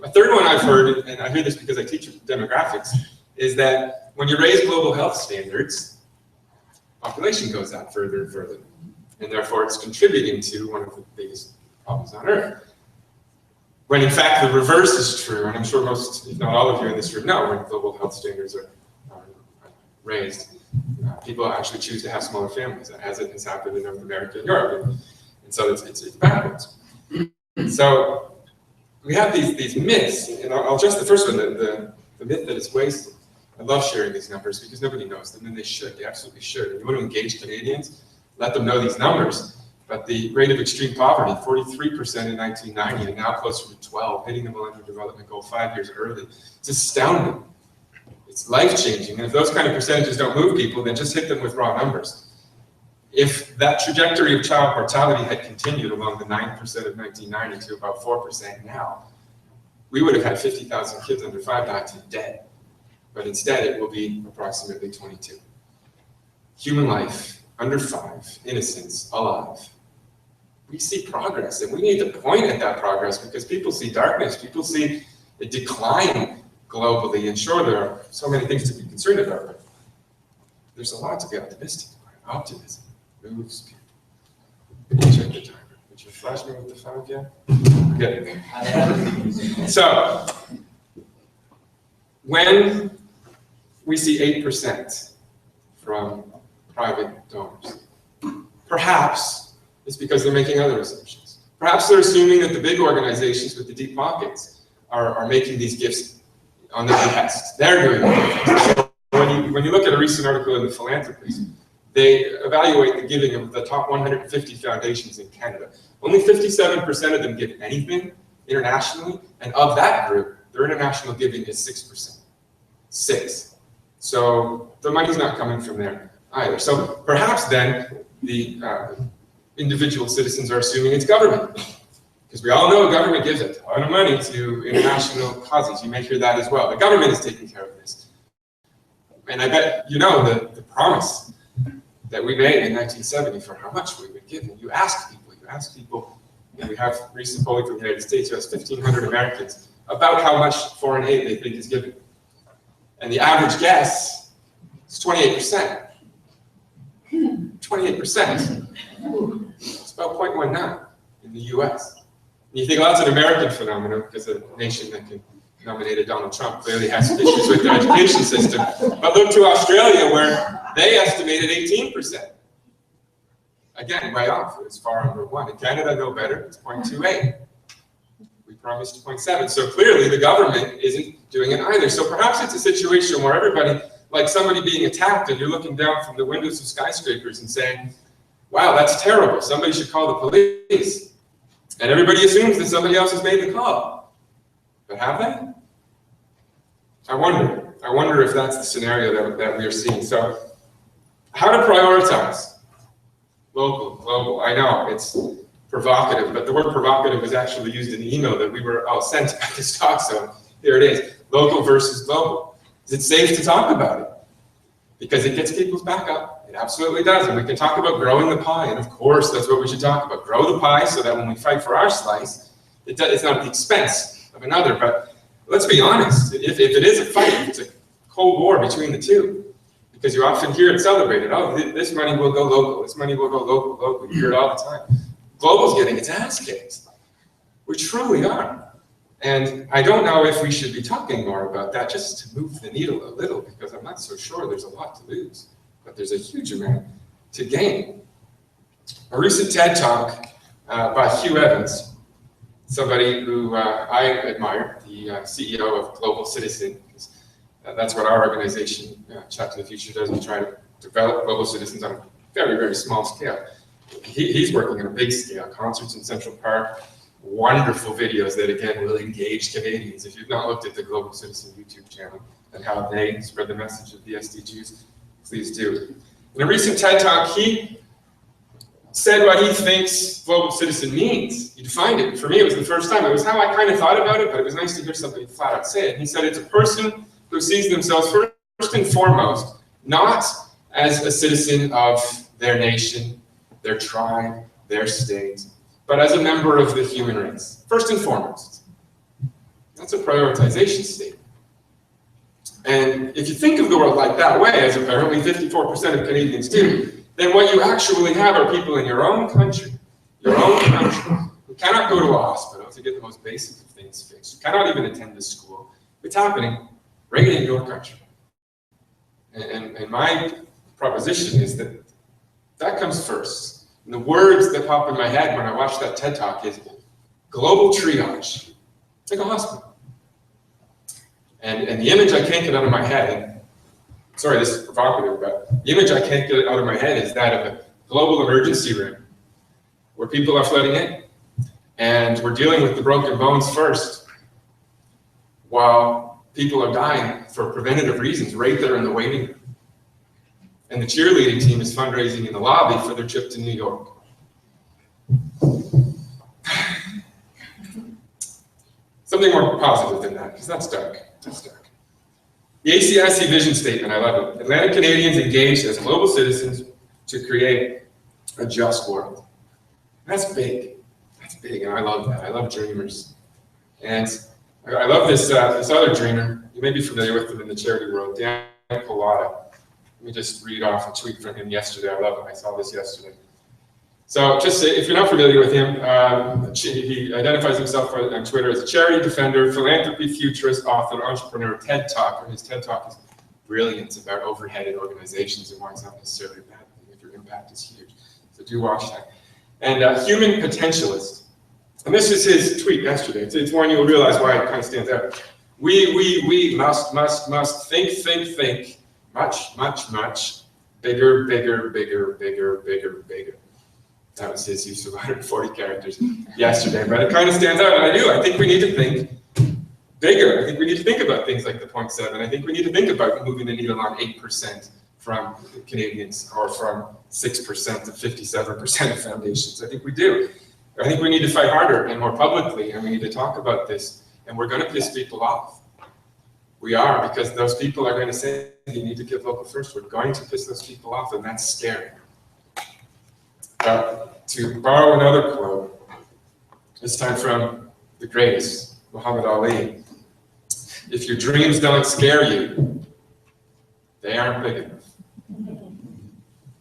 A third one I've heard, and I hear this because I teach demographics, is that when you raise global health standards, population goes up further and further. And therefore it's contributing to one of the biggest problems on Earth. When in fact the reverse is true, and I'm sure most, if not all of you in this room know, when global health standards are raised, people actually choose to have smaller families, as it has happened in North America and Europe. And so it's backwards. So we have these myths, and I'll address the first one, the myth that it's wasted. I love sharing these numbers because nobody knows them, and they should, they absolutely should. And you want to engage Canadians, let them know these numbers. But the rate of extreme poverty, 43% in 1990, and now closer to 12, hitting the Millennium Development Goal 5 years early. It's astounding. It's life-changing, and if those kind of percentages don't move people, then just hit them with raw numbers. If that trajectory of child mortality had continued along the 9% of 1990 to about 4% now, we would have had 50,000 kids under 5 die today. But instead, it will be approximately 22. Human life, under 5, innocence, alive. We see progress, and we need to point at that progress because people see darkness, people see a decline globally, and sure, there are so many things to be concerned about, but there's a lot to be optimistic about. Optimism moves people. Check the timer. Did you flash me with the 5 yet? Good. So, when we see 8% from private donors, perhaps it's because they're making other assumptions. Perhaps they're assuming that the big organizations with the deep pockets are making these gifts on their behest. They're doing it. So when you look at a recent article in The Philanthropist, they evaluate the giving of the top 150 foundations in Canada. Only 57% of them give anything internationally, and of that group, their international giving is 6%. 6. So the money's not coming from there either. So perhaps then the individual citizens are assuming it's government. Because we all know government gives a ton of money to international causes. You may hear that as well. The government is taking care of this. And I bet you know the promise that we made in 1970 for how much we would give. And you ask people, and we have recent polling from the United States, who has 1,500 Americans, about how much foreign aid they think is given. And the average guess is 28%. 28%. It's about 0.19 in the US. And you think, well, that's an American phenomenon because a nation that can nominate a Donald Trump clearly has issues with their education system. But look to Australia where they estimated 18%. Again, way off, it's far under 1. In Canada, no better, it's 0.28. We promised 0.7. So clearly the government isn't doing it either. So perhaps it's a situation where everybody, like somebody being attacked and you're looking down from the windows of skyscrapers and saying, wow, that's terrible. Somebody should call the police. And everybody assumes that somebody else has made the call. But have they? I wonder if that's the scenario that we are seeing. So how to prioritize? Local, global. I know it's provocative, but the word provocative was actually used in the email that we were all sent at this talk, so here it is. Local versus global. Is it safe to talk about it? Because it gets people's back up. It absolutely does. And we can talk about growing the pie, and of course, that's what we should talk about. Grow the pie so that when we fight for our slice, it's not at the expense of another. But let's be honest, if it is a fight, if it's a cold war between the two, because you often hear it celebrated. Oh, this money will go local. This money will go local. You hear it all the time. Global's getting its ass kicked. We truly are. And I don't know if we should be talking more about that just to move the needle a little, because I'm not so sure there's a lot to lose, but there's a huge amount to gain. A recent TED Talk by Hugh Evans, somebody who I admire, the CEO of Global Citizen. That's what our organization, Chat to the Future, does. We try to develop global citizens on a very, very small scale. He's working on a big scale, concerts in Central Park, wonderful videos that, again, will engage Canadians. If you've not looked at the Global Citizen YouTube channel and how they spread the message of the SDGs, please do. In a recent TED Talk, he said what he thinks global citizen means. He defined it. For me, it was the first time. It was how I kind of thought about it, but it was nice to hear somebody flat out say it. He said it's a person who sees themselves first and foremost, not as a citizen of their nation, their tribe, their state, but as a member of the human race, first and foremost. That's a prioritization statement. And if you think of the world like that way, as apparently 54% of Canadians do, then what you actually have are people in your own country, who cannot go to a hospital to get the most basic of things fixed, who cannot even attend a school. It's happening right in your country. And my proposition is that that comes first. And the words that pop in my head when I watch that TED Talk is global triage. It's like a hospital. And the image I can't get out of my head, sorry, this is provocative, but the image I can't get out of my head is that of a global emergency room where people are flooding in and we're dealing with the broken bones first while people are dying for preventative reasons right there in the waiting room. And the cheerleading team is fundraising in the lobby for their trip to New York. Something more positive than that, because that's dark. That's dark. The ACIC vision statement, I love it. Atlantic Canadians engaged as global citizens to create a just world. That's big. That's big, and I love that. I love dreamers. And I love this other dreamer. You may be familiar with him in the charity world, Dan Colada. Let me just read off a tweet from him yesterday. I love it. I saw this yesterday. So just if you're not familiar with him, he identifies himself on Twitter as a charity defender, philanthropy futurist, author, entrepreneur, TED Talker. His TED Talk is brilliant about overheaded organizations and why it's not necessarily a bad thing if your impact is huge. So do watch that. And human potentialist. And this is his tweet yesterday. It's one you'll realize why it kind of stands out. We must think, much, bigger. That was his use of 140 characters yesterday, but it kind of stands out, and I think we need to think bigger. I think we need to think about things like the 0.7. I think we need to think about moving the needle on 8% from Canadians, or from 6% to 57% of foundations. I think we do. I think we need to fight harder and more publicly, and we need to talk about this, and we're going to piss people off. We are, because those people are going to say, you need to give local first. We're going to piss those people off, and that's scary. To borrow another quote, this time from the greatest, Muhammad Ali. If your dreams don't scare you, they aren't big enough.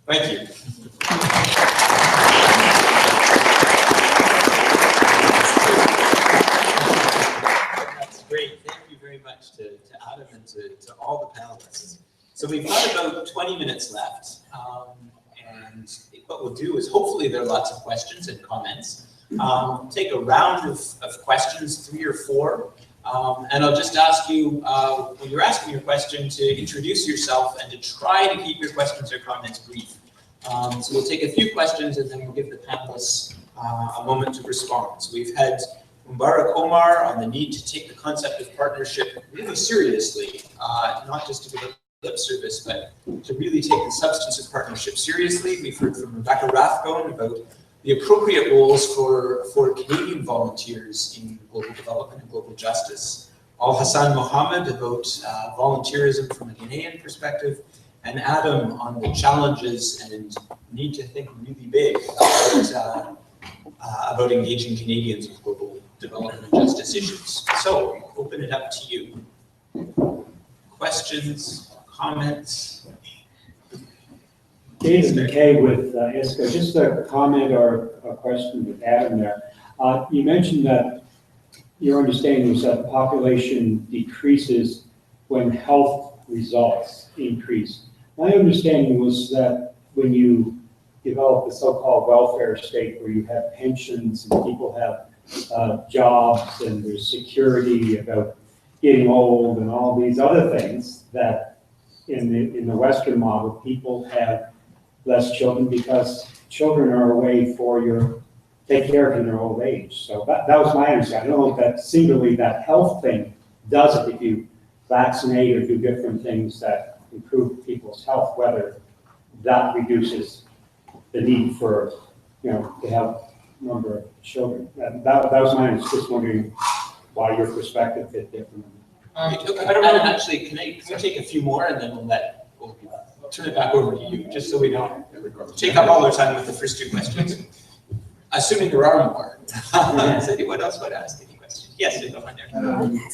Thank you. That's great. Thank you very much to Adam and to all the panelists. So we've got about 20 minutes left. And what we'll do is, hopefully there are lots of questions and comments. Take a round of questions, 3 or 4. And I'll just ask you, when you're asking your question, to introduce yourself and to try to keep your questions or comments brief. So we'll take a few questions and then we'll give the panelists a moment to respond. So we've had Mubarak Omar on the need to take the concept of partnership really seriously, not just to give it lip service, but to really take the substance of partnership seriously. We've heard from Rebecca Rathbone about the appropriate roles for Canadian volunteers in global development and global justice. Al Hassan Mohammed about volunteerism from a Ghanaian perspective, and Adam on the challenges and need to think really big about engaging Canadians with global development and justice issues. So, open it up to you. Questions? Comments? David McKay with ISCO. Just a comment or a question with Adam there. You mentioned that your understanding was that the population decreases when health results increase. My understanding was that when you develop the so-called welfare state where you have pensions and people have jobs and there's security about getting old and all these other things, that in the Western model, people have less children because children are a way for your take care of in their old age. So that was my understanding. I don't know if that singularly that health thing does it if you vaccinate or do different things that improve people's health, whether that reduces the need for, to have a number of children. That was mine. I was just wondering why your perspective fit differently. I don't know. Actually, can we take a few more and then we'll turn it back over to you, just so we don't take up all our time with the first two questions. Assuming there are more. Does anyone else want to ask any questions? Yes, you go on there.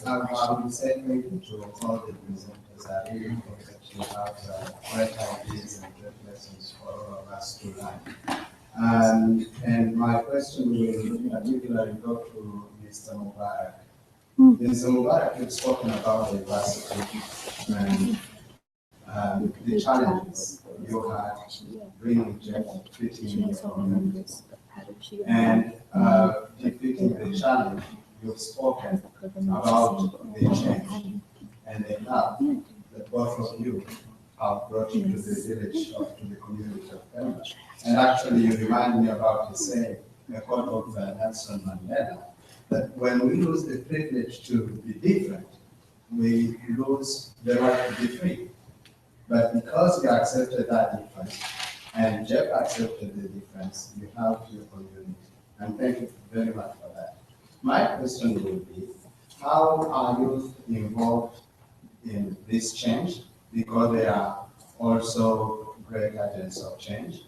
I would say thank you to all the presenters. I really hope that you have great ideas and great lessons for all of us to learn. And my question will particularly go to Mr. Mubarak. Mr. Mubarak, you've spoken about diversity and the challenges you had bringing gender fitting in your community. And defeating the challenge, you've spoken about the change and the love that both of you have brought to the village, to the community of Pemba. And actually, you remind me about the saying, a quote of Nelson Mandela, that when we lose the privilege to be different, we lose the right to be free. But because we accepted that difference, and Jeff accepted the difference, you have your community. And thank you very much for that. My question will be, how are youth involved in this change? Because they are also great agents of change.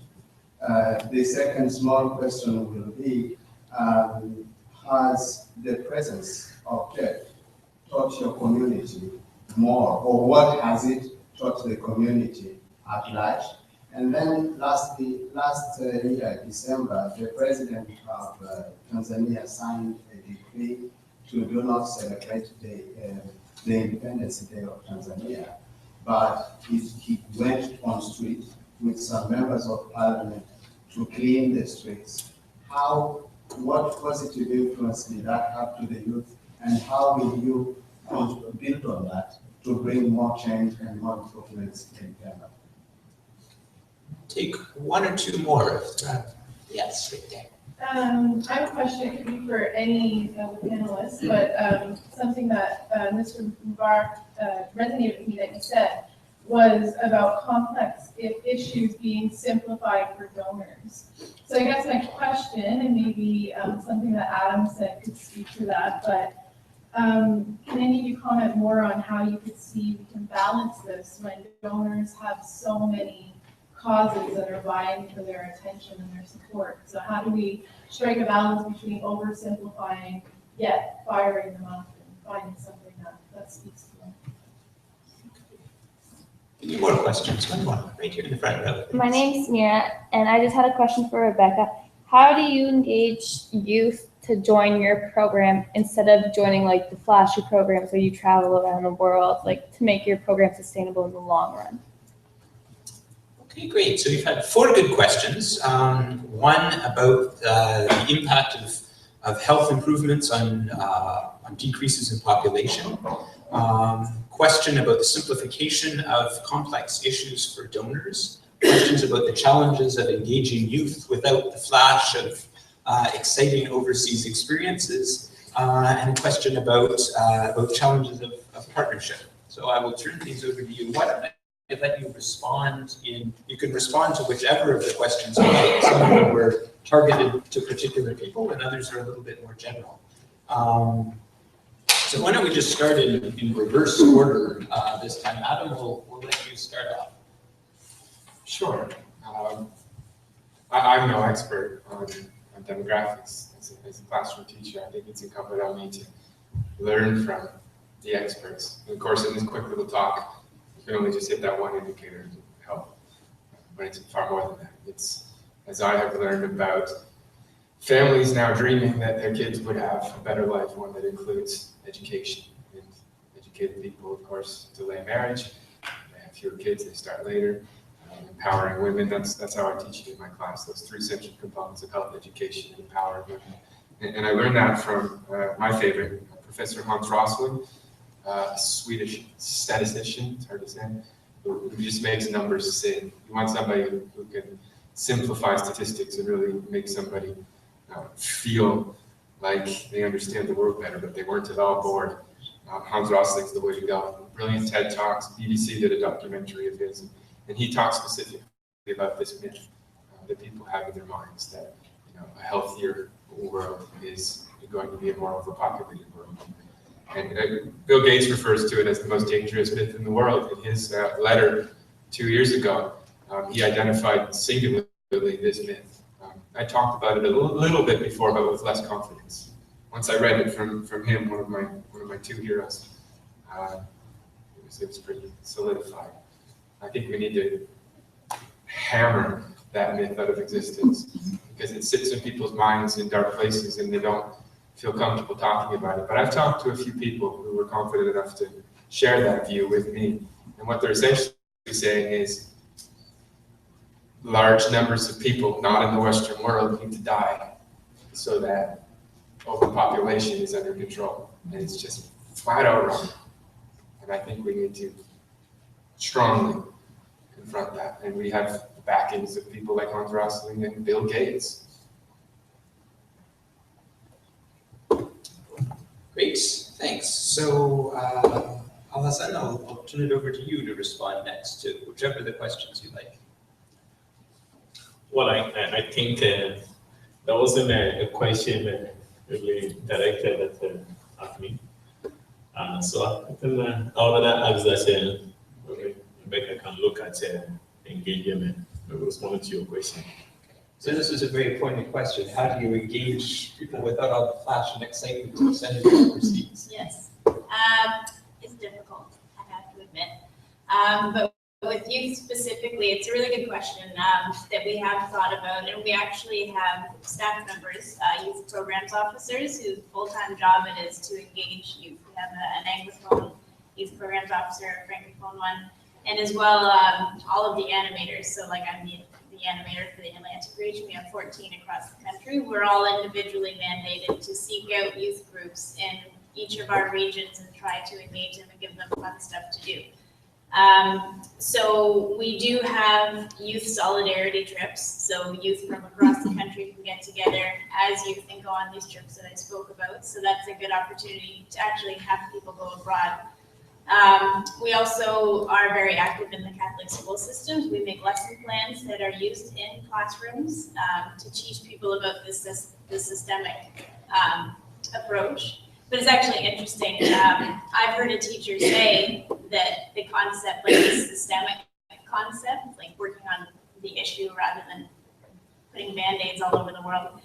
The second small question will be, has the presence of Jeff taught your community more, or what has it taught the community at large? And then lastly, last year, December, the president of Tanzania signed a decree to do not celebrate the Independence Day of Tanzania, but he went on street with some members of parliament to clean the streets. What positive influence did that have to the youth, and how will you build on that to bring more change and more improvements in Canada? Take one or two more. Yes, right there. I have a question, it could be for any of the panelists, but something that Mr. Mubarak resonated with me that you said was about complex issues being simplified for donors. So I guess my question, and maybe something that Adam said could speak to that, but can any of you comment more on how you could see we can balance this when donors have so many causes that are vying for their attention and their support? So how do we strike a balance between oversimplifying yet firing them up and finding something that speaks to them? Any more questions? One more, right here in the front row. My name's Mira, and I just had a question for Rebecca. How do you engage youth to join your program instead of joining like the flashy programs where you travel around the world, like to make your program sustainable in the long run? Okay, great. So we've had 4 good questions. One about the impact of health improvements on decreases in population. Question about the simplification of complex issues for donors. Questions about the challenges of engaging youth without the flash of exciting overseas experiences. And a question about challenges of partnership. So I will turn these over to you. Why don't I let you respond you can respond to whichever of the questions you like. Some of them were targeted to particular people and others are a little bit more general. So why don't we just start in reverse order this time. Adam, we'll let you start off. Sure. I'm no expert on demographics. As a classroom teacher, I think it's incumbent on me to learn from the experts. And of course, in this quick little talk, you can only just hit that one indicator to help, but it's far more than that. It's, as I have learned about families now dreaming that their kids would have a better life, one that includes education. And educated people, of course, delay marriage. They have fewer kids, they start later. Empowering women, that's how I teach it in my class, those three central components of health, education, and empowering women. And I learned that from my favorite, Professor Hans Rosling, a Swedish statistician, it's hard to say, who just makes numbers sing. You want somebody who can simplify statistics and really make somebody feel like they understand the world better, but they weren't at all bored. Hans Rosling's the way to go. Brilliant TED Talks. BBC did a documentary of his, and he talks specifically about this myth that people have in their minds that a healthier world is going to be a more overpopulated world. And Bill Gates refers to it as the most dangerous myth in the world. In his letter 2 years ago, he identified singularly this myth. I talked about it a little bit before, but with less confidence. Once I read it from him, one of my two heroes, it was pretty solidified. I think we need to hammer that myth out of existence because it sits in people's minds in dark places and they don't feel comfortable talking about it. But I've talked to a few people who were confident enough to share that view with me. And what they're essentially saying is large numbers of people not in the Western world need to die so that overpopulation is under control. And it's just flat out wrong. And I think we need to strongly confront that. And we have the backings of people like Hans Rosling and Bill Gates. Great, thanks. So, Alassane, I'll turn it over to you to respond next to whichever of the questions you like. Well, I think that wasn't a question really directed at me. So I think I would ask that Rebecca can look at engagement and respond to your question. So this was a very poignant question. How do you engage people without all the flash and excitement to send it overseas? Yes, it's difficult, I have to admit. But with youth specifically, it's a really good question that we have thought about, and we actually have staff members, youth programs officers, whose full-time job it is to engage youth. We have an Anglophone youth programs officer, a Francophone one, and as well all of the animators. So like I'm the animator for the Atlantic region. We have 14 across the country. We're all individually mandated to seek out youth groups in each of our regions and try to engage them and give them fun stuff to do. So we do have youth solidarity trips. So youth from across the country can get together as youth and go on these trips that I spoke about. So that's a good opportunity to actually have people go abroad. We also are very active in the Catholic school systems. We make lesson plans that are used in classrooms to teach people about this systemic approach. But it's actually interesting. I've heard a teacher say that the concept, like the systemic concept, like working on the issue rather than putting Band-Aids all over the world,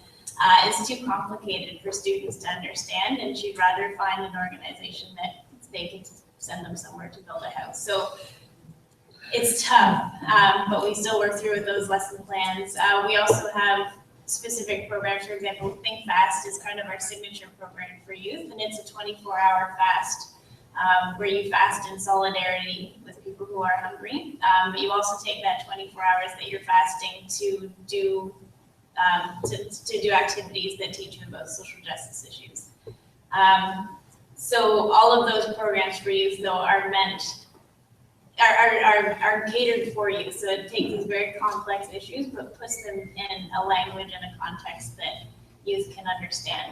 is too complicated for students to understand, and she'd rather find an organization that they can send them somewhere to build a house. So it's tough, but we still work through with those lesson plans. We also have specific programs. For example, Think Fast is kind of our signature program for youth, and it's a 24-hour fast where you fast in solidarity with people who are hungry. But you also take that 24 hours that you're fasting to do activities that teach you about social justice issues. So all of those programs for youth, though, are catered for you. So it takes these very complex issues, but puts them in a language and a context that youth can understand.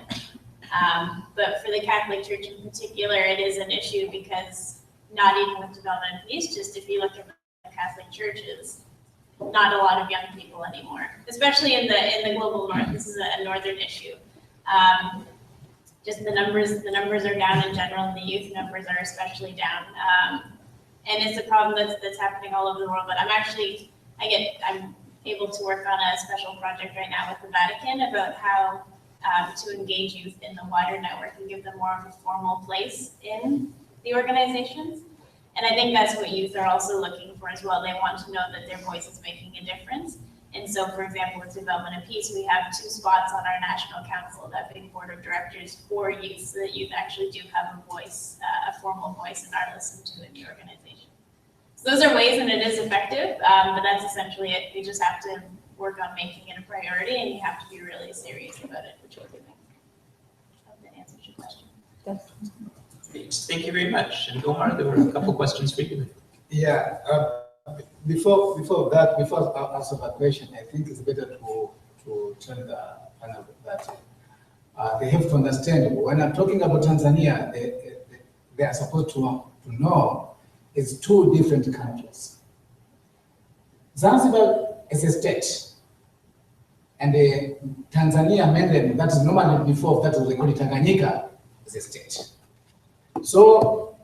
But for the Catholic Church in particular, it is an issue because not even with development and peace, just if you look at the Catholic churches, not a lot of young people anymore, especially in the global north. This is a northern issue. Just the numbers are down in general, and the youth numbers are especially down. And it's a problem that's happening all over the world. But I'm able to work on a special project right now with the Vatican about how to engage youth in the wider network and give them more of a formal place in the organizations. And I think that's what youth are also looking for as well. They want to know that their voice is making a difference. And so, for example, with Development and Peace, we have 2 spots on our national council, that big board of directors for youth, so that youth actually do have a voice, a formal voice, and are listened to in the organization. So those are ways, and it is effective, but that's essentially it. You just have to work on making it a priority, and you have to be really serious about it, which we're doing. I hope that answers your question. Great. Thank you very much. And Omar, there were a couple questions for you. Yeah, before I answer that question, I think it's better to tell the panel that they have to understand when I'm talking about Tanzania, they are supposed to know it's 2 different countries. Zanzibar is a state, and Tanzania mainland, that is normally before that we call it Tanganyika, is a state. So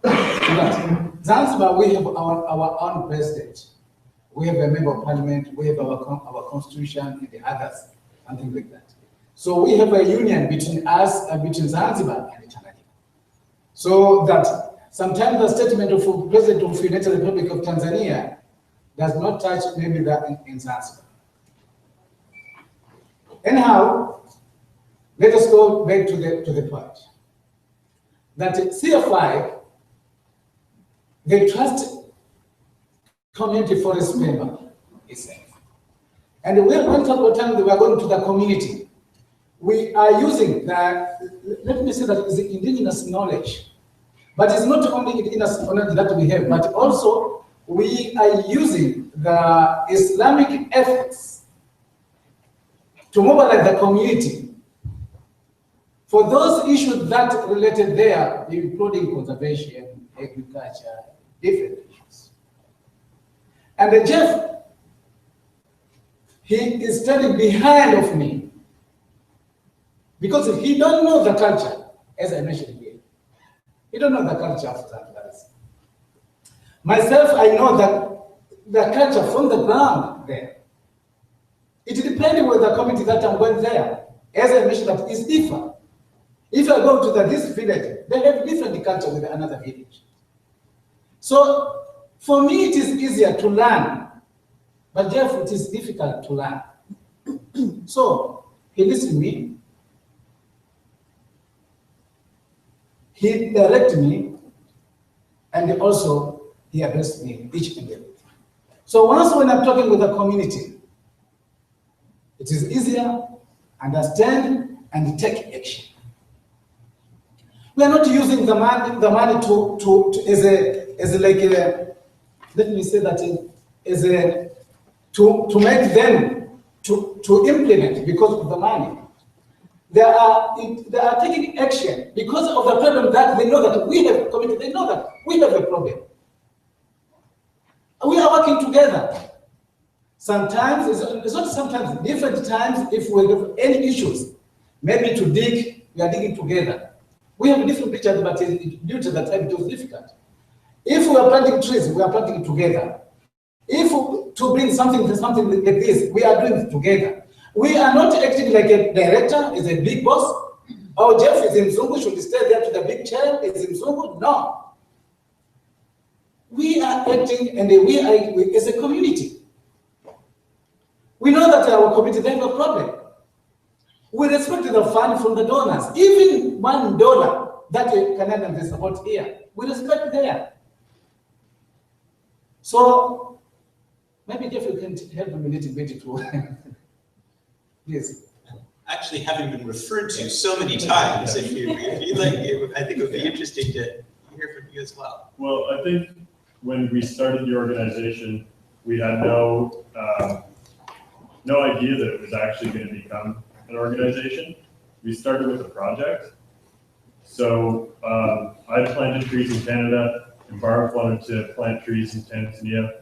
Zanzibar, we have our own president. We have a member of parliament, we have our constitution and the others, something like that. So we have a union between us, between Zanzibar and Tanganyika. So that sometimes the statement of the President of the United Republic of Tanzania does not touch maybe that in Zanzibar. Anyhow, let us go back to the point. That CFI, they trust community forest member is safe. And when time we are going to the community, we are using the, let me say that it's indigenous knowledge, but it's not only indigenous knowledge that we have, but also we are using the Islamic ethics to mobilize the community for those issues that related there, including conservation, agriculture, different issues. And Jeff, he is standing behind of me because he don't know the culture, as I mentioned here. He don't know the culture of that. Myself, I know that the culture from the ground there. It depends on the community that I'm going there. As I mentioned, that is different. If I go to this village, they have different culture with another village. So for me, it is easier to learn, but Jeff, it is difficult to learn. So he listened to me. He directed me, and also he addressed me each and every. So once when I'm talking with the community, it is easier, understand, and take action. We are not using the money as like a, let me say that as a to make them to implement because of the money. They are taking action because of the problem that they know that we have committed. They know that we have a problem. We are working together. Sometimes, it's not sometimes, different times, if we have any issues, maybe to dig, we are digging together. We have different pictures, but due to the time, it was difficult. If we are planting trees, we are planting together. If to bring something like this, we are doing it together. We are not acting like a director is a big boss. Oh, Jeff is in Mzungu, should stay there to the big chair, is in Mzungu. No. We are acting and we are as a community. We know that our community, they have a problem. We respect the fund from the donors. Even $1 that Canadians they support here, we respect there. So maybe Jeff, you can help me a little bit to yes. Actually, having been referred to so many times, if you'd like, I think it would be interesting to hear from you as well. Well, I think when we started the organization, we had no idea that it was actually going to become an organization. We started with a project. So I planted trees in Canada, and Barb wanted to plant trees in Tanzania.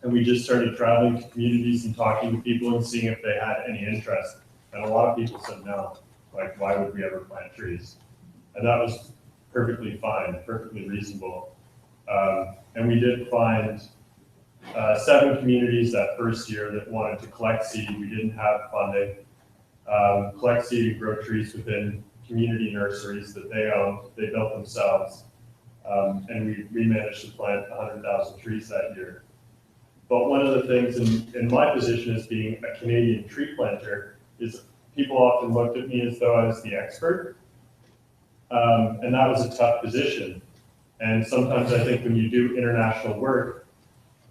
And we just started traveling to communities and talking to people and seeing if they had any interest. And a lot of people said no, like why would we ever plant trees? And that was perfectly fine, perfectly reasonable. And we did find 7 communities that first year that wanted to collect seed. We didn't have funding. Collect seed and grow trees within community nurseries that they owned, they built themselves. And we managed to plant 100,000 trees that year. But one of the things in my position as being a Canadian tree planter is people often looked at me as though I was the expert. And that was a tough position. And sometimes I think when you do international work,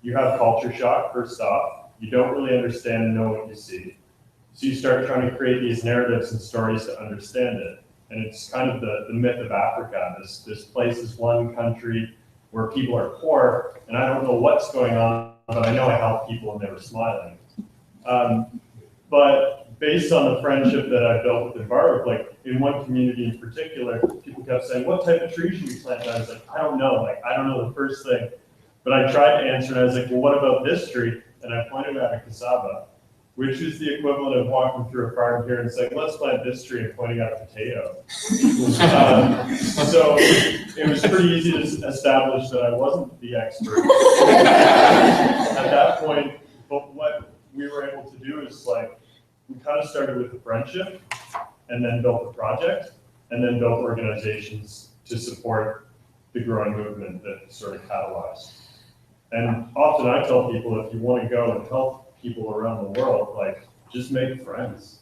you have culture shock, first off. You don't really understand and know what you see. So you start trying to create these narratives and stories to understand it. And it's kind of the myth of Africa. This place is one country where people are poor, and I don't know what's going on, but I know I help people and they were smiling. But based on the friendship that I built with Environment, like in one community in particular, people kept saying, what type of tree should we plant? And I was like, I don't know. Like, I don't know the first thing. But I tried to answer, and I was like, well, what about this tree? And I pointed at a cassava, which is the equivalent of walking through a farm here and saying, let's plant this tree and pointing at a potato. So it was pretty easy to establish that I wasn't the expert. At that point, but what we were able to do is like, we kind of started with a friendship and then built a project and then built organizations to support the growing movement that sort of catalyzed. And often I tell people, if you want to go and help people around the world, like, just make friends.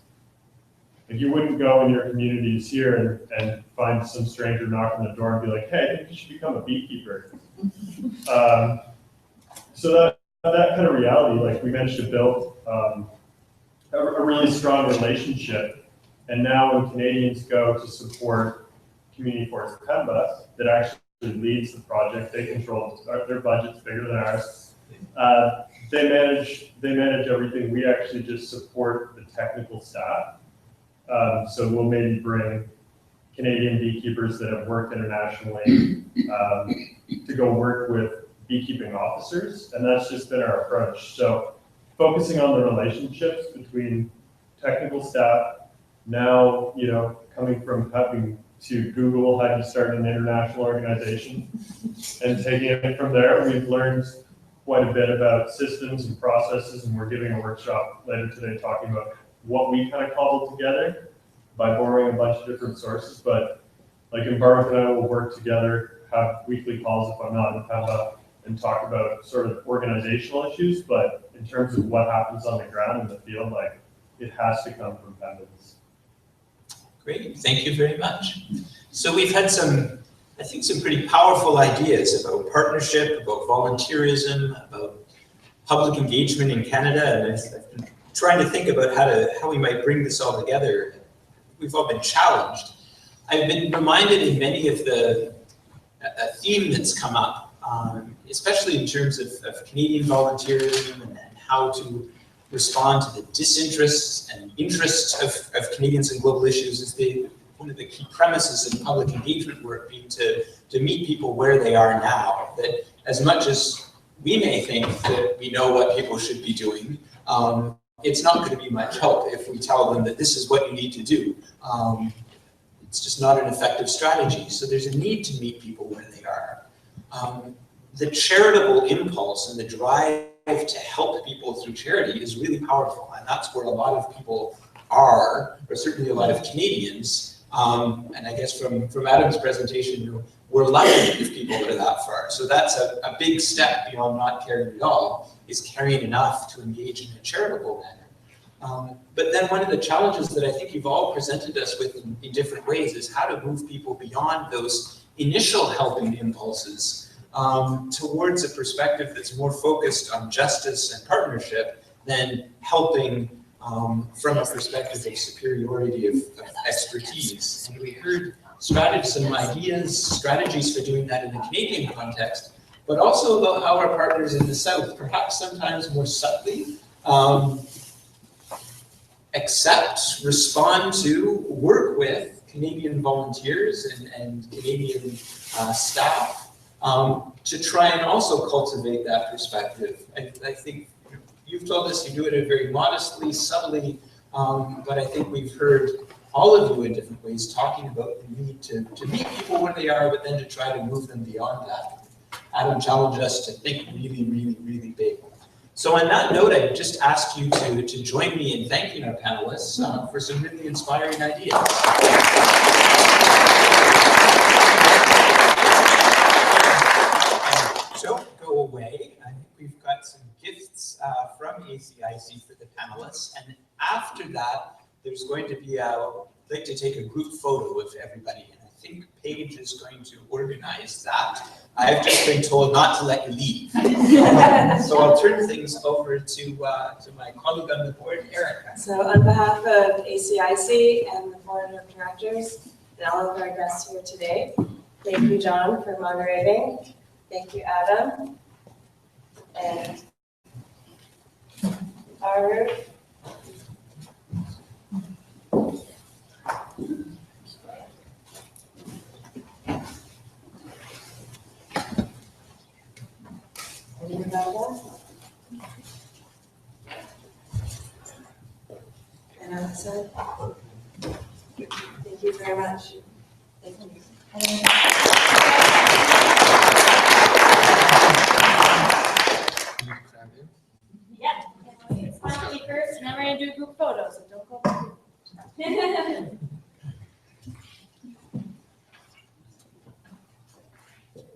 Like, you wouldn't go in your communities here and find some stranger knock on the door and be like, hey, I think you should become a beekeeper. So that kind of reality, like, we managed to build a really strong relationship. And now when Canadians go to support Community Forest Pemba, that actually leads the project, they control, their budget's bigger than ours. They manage everything. We actually just support the technical staff. So we'll maybe bring Canadian beekeepers that have worked internationally to go work with beekeeping officers, and that's just been our approach. So focusing on the relationships between technical staff, now, you know, coming from having to Google how you start an international organization and taking it from there, we've learned quite a bit about systems and processes, and we're giving a workshop later today talking about what we kind of cobbled together by borrowing a bunch of different sources. But like Embark and I will work together, have weekly calls if I'm not in Pemba, and talk about sort of organizational issues. But in terms of what happens on the ground in the field, like, it has to come from Pembans. Great, thank you very much. So we've had some, I think, some pretty powerful ideas about partnership, about volunteerism, about public engagement in Canada, and I've been trying to think about how we might bring this all together. We've all been challenged. I've been reminded in many of a theme that's come up, especially in terms of Canadian volunteerism and how to respond to the disinterest and interest of Canadians in global issues is one of the key premises in public engagement work being to meet people where they are now. That as much as we may think that we know what people should be doing, it's not going to be much help if we tell them that this is what you need to do. It's just not an effective strategy. So there's a need to meet people where they are. The charitable impulse and the drive to help people through charity is really powerful, and that's where a lot of people are, or certainly a lot of Canadians. And I guess from Adam's presentation, we're lucky if people are that far. So that's a big step beyond not caring at all, is caring enough to engage in a charitable manner. But then one of the challenges that I think you've all presented us with in different ways is how to move people beyond those initial helping impulses towards a perspective that's more focused on justice and partnership than helping from a perspective of superiority of expertise. And we heard some ideas, strategies for doing that in the Canadian context, but also about how our partners in the South, perhaps sometimes more subtly, accept, respond to, work with Canadian volunteers and Canadian staff to try and also cultivate that perspective. I think you've told us you do it very modestly, subtly, but I think we've heard all of you in different ways talking about the need to meet people where they are, but then to try to move them beyond that. Adam challenged us to think really, really, really big. So on that note, I just ask you to join me in thanking our panelists for some really inspiring ideas. Don't go away. I think we've got some gifts that, there's going to be I'd like to take a group photo of everybody, and I think Paige is going to organize that. I've just been told not to let you leave. So I'll turn things over to my colleague on the board, Erica. So on behalf of ACIC and the board of directors and all of our guests here today, thank you, John, for moderating. Thank you, Adam. And Aru. And Rebecca. And Alexa. Thank you very much. Thank you. Yeah. Smile keepers, and then we're gonna do a group photo, so don't go back.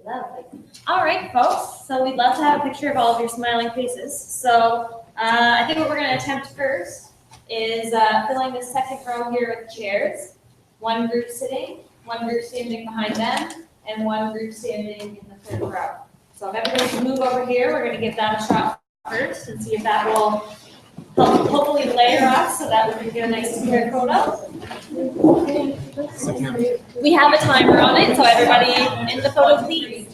Lovely. All right, folks, so we'd love to have a picture of all of your smiling faces. So I think what we're gonna attempt first is filling the second row here with chairs. One group sitting, one group standing behind them, and one group standing in the third row. So if everybody can move over here, we're gonna give that a shot first and see if that will help hopefully layer us so that we can get a nice clear photo. We have a timer on it, so everybody in the photo, please.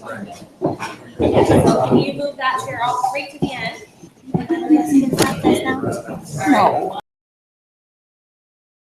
Yes, so can you move that chair all straight to the end? And then we're gonna see the now. All right.